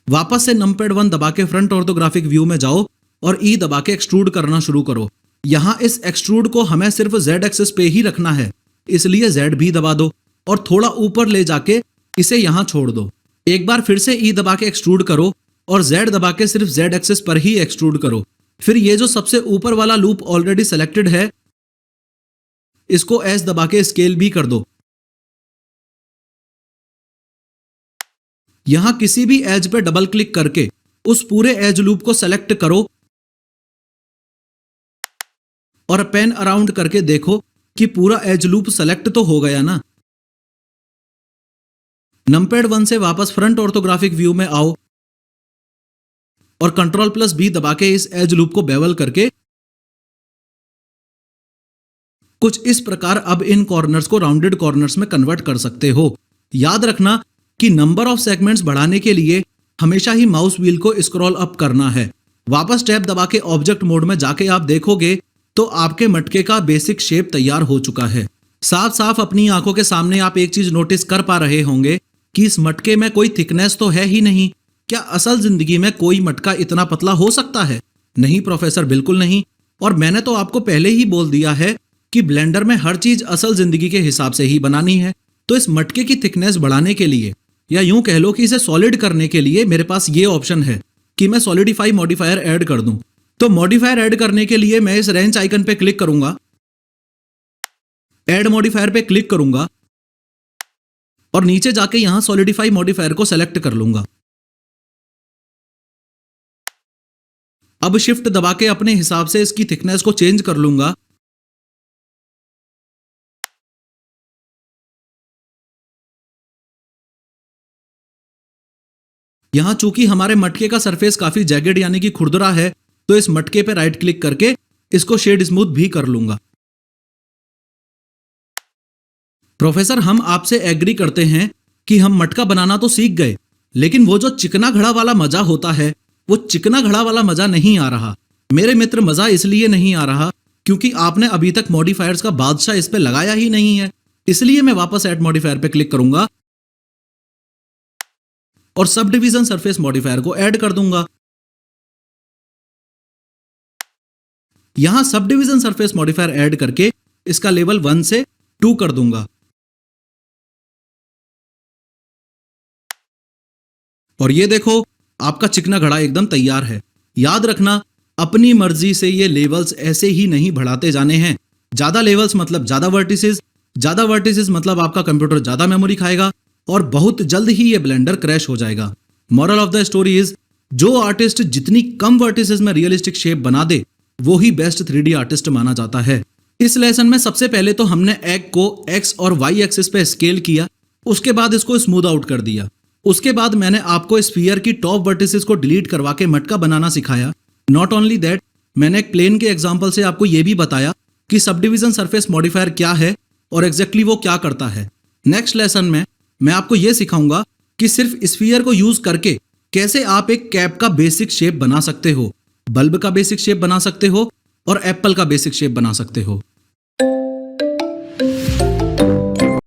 वापस से नंपैड 1 दबा के फ्रंट ऑर्थोग्राफिक व्यू में जाओ और ई दबा के एक्सट्रूड करना शुरू करो। यहां इस एक्सट्रूड को हमें सिर्फ Z एक्सिस पे ही रखना है, इसलिए Z भी दबा दो और थोड़ा ऊपर ले जाके इसे यहां छोड़ दो। एक बार फिर से ई दबा के एक्सट्रूड करो और Z दबा के सिर्फ Z एक्सिस पर ही एक्सट्रूड करो। फिर ये जो सबसे ऊपर वाला लूप ऑलरेडी सेलेक्टेड है, इसको एस दबा के स्केल भी कर दो। यहां किसी भी एज पे डबल क्लिक करके उस पूरे एज लूप को सेलेक्ट करो और पेन अराउंड करके देखो कि पूरा एज लूप सेलेक्ट तो हो गया ना। नंपैड 1 से वापस फ्रंट ऑर्थोग्राफिक व्यू में आओ और Ctrl+B दबा के इस एज लूप को बेवल करके कुछ इस प्रकार अब इन कॉर्नर्स को राउंडेड कॉर्नर्स में कन्वर्ट कर सकते हो। याद रखना कि नंबर ऑफ सेगमेंट्स बढ़ाने के लिए हमेशा ही माउस व्हील को स्क्रॉल अप करना है। वापस टैब दबा के ऑब्जेक्ट मोड में जाके आप देखोगे तो आपके मटके का बेसिक शेप तैयार हो चुका है। साफ साफ अपनी आंखों के सामने आप एक चीज नोटिस कर पा रहे होंगे कि इस मटके में कोई थिकनेस तो है ही नहीं। क्या असल जिंदगी में कोई मटका इतना पतला हो सकता है? नहीं प्रोफेसर, बिल्कुल नहीं। और मैंने तो आपको पहले ही बोल दिया है कि ब्लेंडर में हर चीज असल जिंदगी के हिसाब से ही बनानी है। तो इस मटके की थिकनेस बढ़ाने के लिए या यूं कह लो कि इसे सॉलिड करने के लिए मेरे पास ये ऑप्शन है कि मैं सॉलिडिफाई मॉडिफायर ऐड कर दूं। तो मॉडिफायर ऐड करने के लिए मैं इस रेंच आइकन पे क्लिक करूंगा, ऐड मॉडिफायर पे क्लिक करूंगा और नीचे जाके यहां सॉलिडिफाई मॉडिफायर को सेलेक्ट कर लूंगा। अब शिफ्ट दबा के अपने हिसाब से इसकी थिकनेस को चेंज कर लूंगा। यहां चूंकि हमारे मटके का सरफेस काफी जैगेड यानी कि खुरदरा है, तो इस मटके पे राइट क्लिक करके इसको शेड स्मूथ भी कर लूंगा। प्रोफेसर, हम आपसे एग्री करते हैं कि हम मटका बनाना तो सीख गए, लेकिन वो जो चिकना घड़ा वाला मजा होता है, वो चिकना घड़ा वाला मजा नहीं आ रहा। मेरे मित्र, मजा इसलिए नहीं आ रहा क्योंकि आपने अभी तक मॉडिफायर्स का बादशाह इस पे लगाया ही नहीं है। इसलिए मैं वापस ऐड मॉडिफायर पे क्लिक करूंगा और सब डिवीजन सरफेस मॉडिफायर को ऐड कर दूंगा। यहां sub division surface modifier add करके इसका लेवल 1 से 2 कर दूंगा। और ये देखो, आपका चिकना घड़ा एकदम तैयार है। याद रखना, अपनी मर्जी से ये लेवल्स ऐसे ही नहीं बढ़ाते जाने हैं। ज्यादा लेवल्स मतलब ज्यादा वर्टिसेस मतलब आपका कंप्यूटर ज्यादा मेमोरी खाएगा और बहुत जल्द ही ये ब्लेंडर क्रैश हो जाएगा। Moral of the story is, जो आर्टिस्ट जितनी कम वर्टिसेस में रियलिस्टिक शेप बना दे वो ही बेस्ट 3D आर्टिस्ट माना जाता है। इस लेसन में सबसे पहले तो हमने एग को एक्स और वाई एक्सिस पे स्केल किया, उसके बाद इसको स्मूथ आउट कर दिया। उसके बाद मैंने आपको स्फीयर की टॉप वर्टिसेस को डिलीट करवा के मटका बनाना सिखाया। नॉट ओनली दैट, मैंने एक प्लेन के एग्जांपल से आपको यह भी बताया कि सब डिवीजन सरफेस मॉडिफायर क्या है और एग्जैक्टली वो क्या करता है। नेक्स्ट लेसन में मैं आपको यह सिखाऊंगा कि सिर्फ स्फीयर को यूज करके कैसे आप एक कैप का बेसिक शेप बना सकते हो, बल्ब का बेसिक शेप बना सकते हो और एप्पल का बेसिक शेप बना सकते हो।